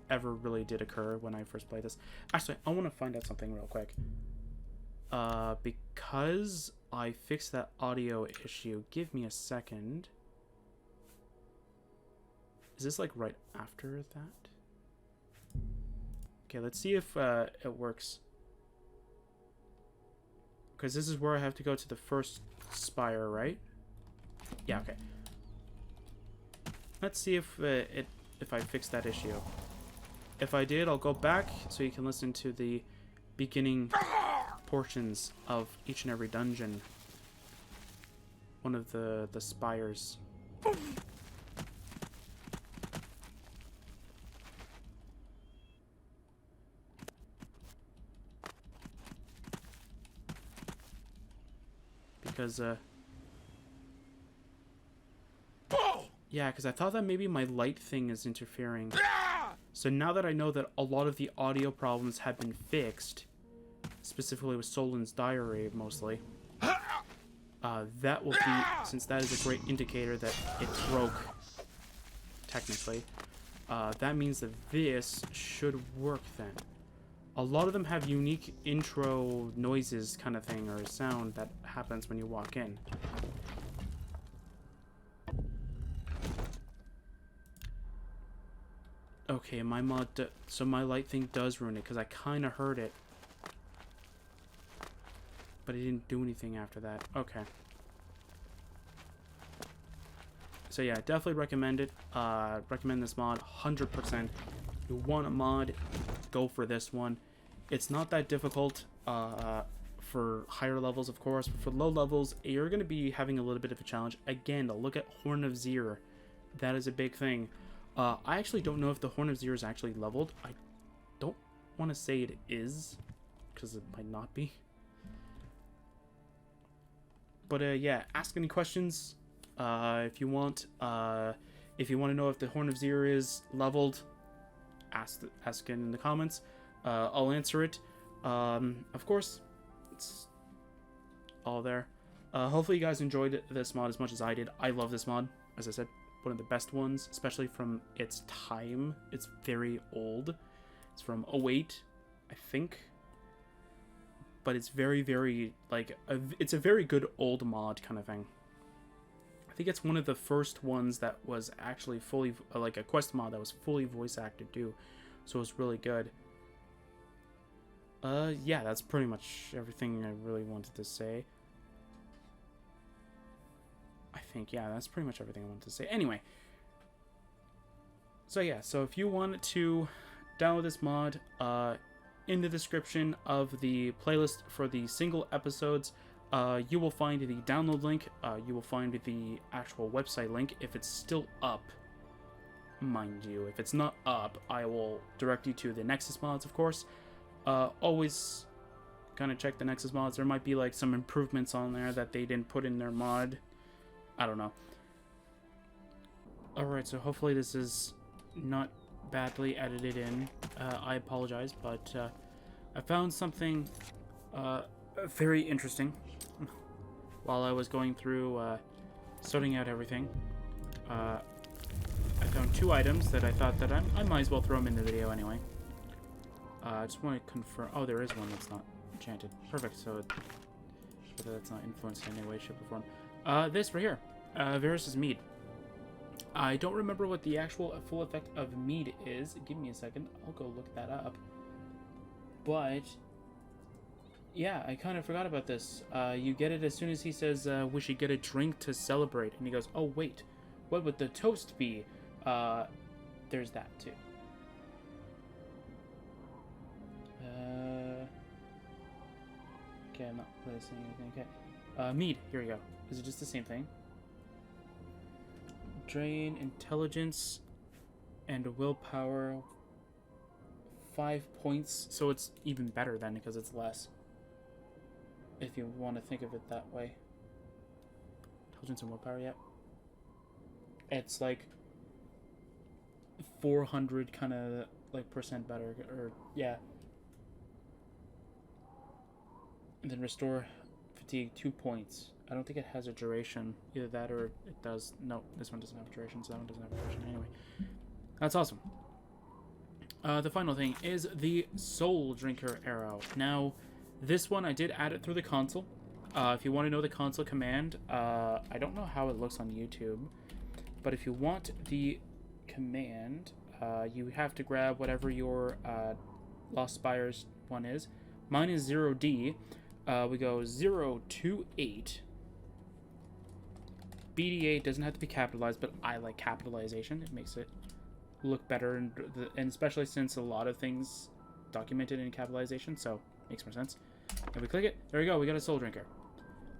ever really did occur when I first played this. Actually, I want to find out something real quick. Because I fixed that audio issue, give me a second. Is this like right after that? Okay, let's see if it works. Because this is where I have to go to the first spire, right? Yeah, okay. Let's see if I fixed that issue. If I did, I'll go back so you can listen to the beginning portions of each and every dungeon. One of the spires. Because yeah, because I thought that maybe my light thing is interfering. So now that I know that a lot of the audio problems have been fixed, specifically with Solin's Diary mostly, that will be, since that is a great indicator that it broke, technically, that means that this should work then. A lot of them have unique intro noises kind of thing, or sound that happens when you walk in. Okay, my mod, so my light thing does ruin it, because I kind of heard it. But it didn't do anything after that. Okay. So yeah, definitely recommend it. Recommend this mod 100%. You want a mod, go for this one. It's not that difficult for higher levels, of course, but for low levels, you're going to be having a little bit of a challenge. Again, to look at Horn of Zir. That is a big thing. I actually don't know if the Horn of Zir is actually leveled. I want to say it is, because it might not be. But yeah, ask any questions if you want. If you want to know if the Horn of Zir is leveled, ask it in the comments. I'll answer it. Of course, it's all there. Hopefully you guys enjoyed this mod as much as I did. I love this mod. As I said, one of the best ones, especially from its time. It's very old. It's from 08, I think. But it's very, very, like, it's a very good old mod kind of thing. I think it's one of the first ones that was actually fully, like a quest mod that was fully voice acted too. So it was really good. Yeah, that's pretty much everything I really wanted to say. I think, yeah, that's pretty much everything I wanted to say. Anyway. So yeah, so if you want to download this mod, in the description of the playlist for the single episodes, you will find the download link. You will find the actual website link if it's still up, mind you. If it's not up, I will direct you to the Nexus mods, of course. Always kind of check the Nexus mods. There might be like some improvements on there that they didn't put in their mod. I don't know. Alright, so hopefully this is not badly edited in. I apologize, but I found something very interesting while I was going through sorting out everything. I found 2 items that I thought that I might as well throw them in the video anyway. I just want to confirm. Oh, there is one that's not enchanted. Perfect. So that's not influenced in any way, shape, or form. This right here, Varus's Mead. I don't remember what the actual full effect of mead is. Give me a second. I'll go look that up. But yeah, I kind of forgot about this. You get it as soon as he says, we should get a drink to celebrate. And he goes, oh, wait. What would the toast be? There's that, too. Okay, I'm not really saying anything. Okay. Mead. Here we go. Is it just the same thing? Drain intelligence and willpower 5 points, so it's even better then because it's less, if you want to think of it that way. Intelligence and willpower, yep. It's like 400 kind of like percent better, or yeah. And then restore fatigue 2 points. I don't think it has a duration. Either that or it does. No, this one doesn't have a duration, so that one doesn't have a duration anyway. That's awesome. The final thing is the Soul Drinker Arrow. Now, this one I did add it through the console. If you want to know the console command, I don't know how it looks on YouTube, but if you want the command, you have to grab whatever your Lost Spires one is. Mine is 0D. We go 028. BDA doesn't have to be capitalized, but I like capitalization. It makes it look better, and especially since a lot of things documented in capitalization, so makes more sense. And we click it. There we go. We got a Soul Drinker.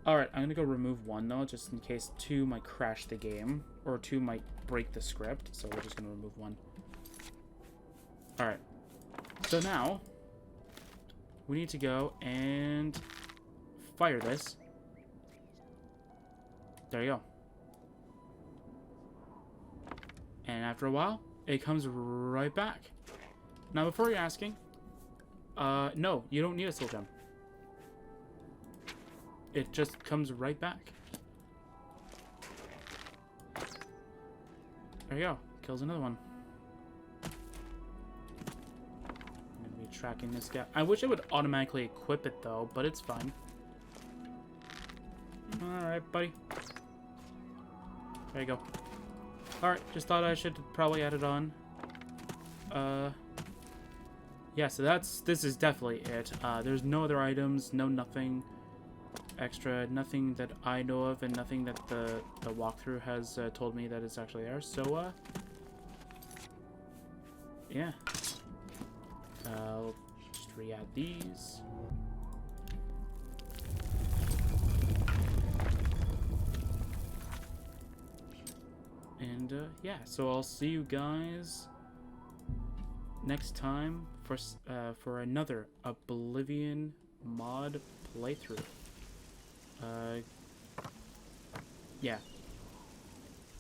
Alright, I'm going to go remove 1, though, just in case 2 might crash the game, or 2 might break the script, so we're just going to remove 1. Alright. So now, we need to go and fire this. There you go. And after a while, it comes right back. Now, before you're asking, no, you don't need a soul gem. It just comes right back. There you go. Kills another one. I'm gonna be tracking this guy. I wish it would automatically equip it, though, but it's fine. Alright, buddy. There you go. Alright, just thought I should probably add it on. Yeah, so this is definitely it. There's no other items, no nothing extra, nothing that I know of, and nothing that the walkthrough has told me that it's actually there. So, yeah. I'll just re-add these. And, yeah, so I'll see you guys next time for another Oblivion mod playthrough. Yeah.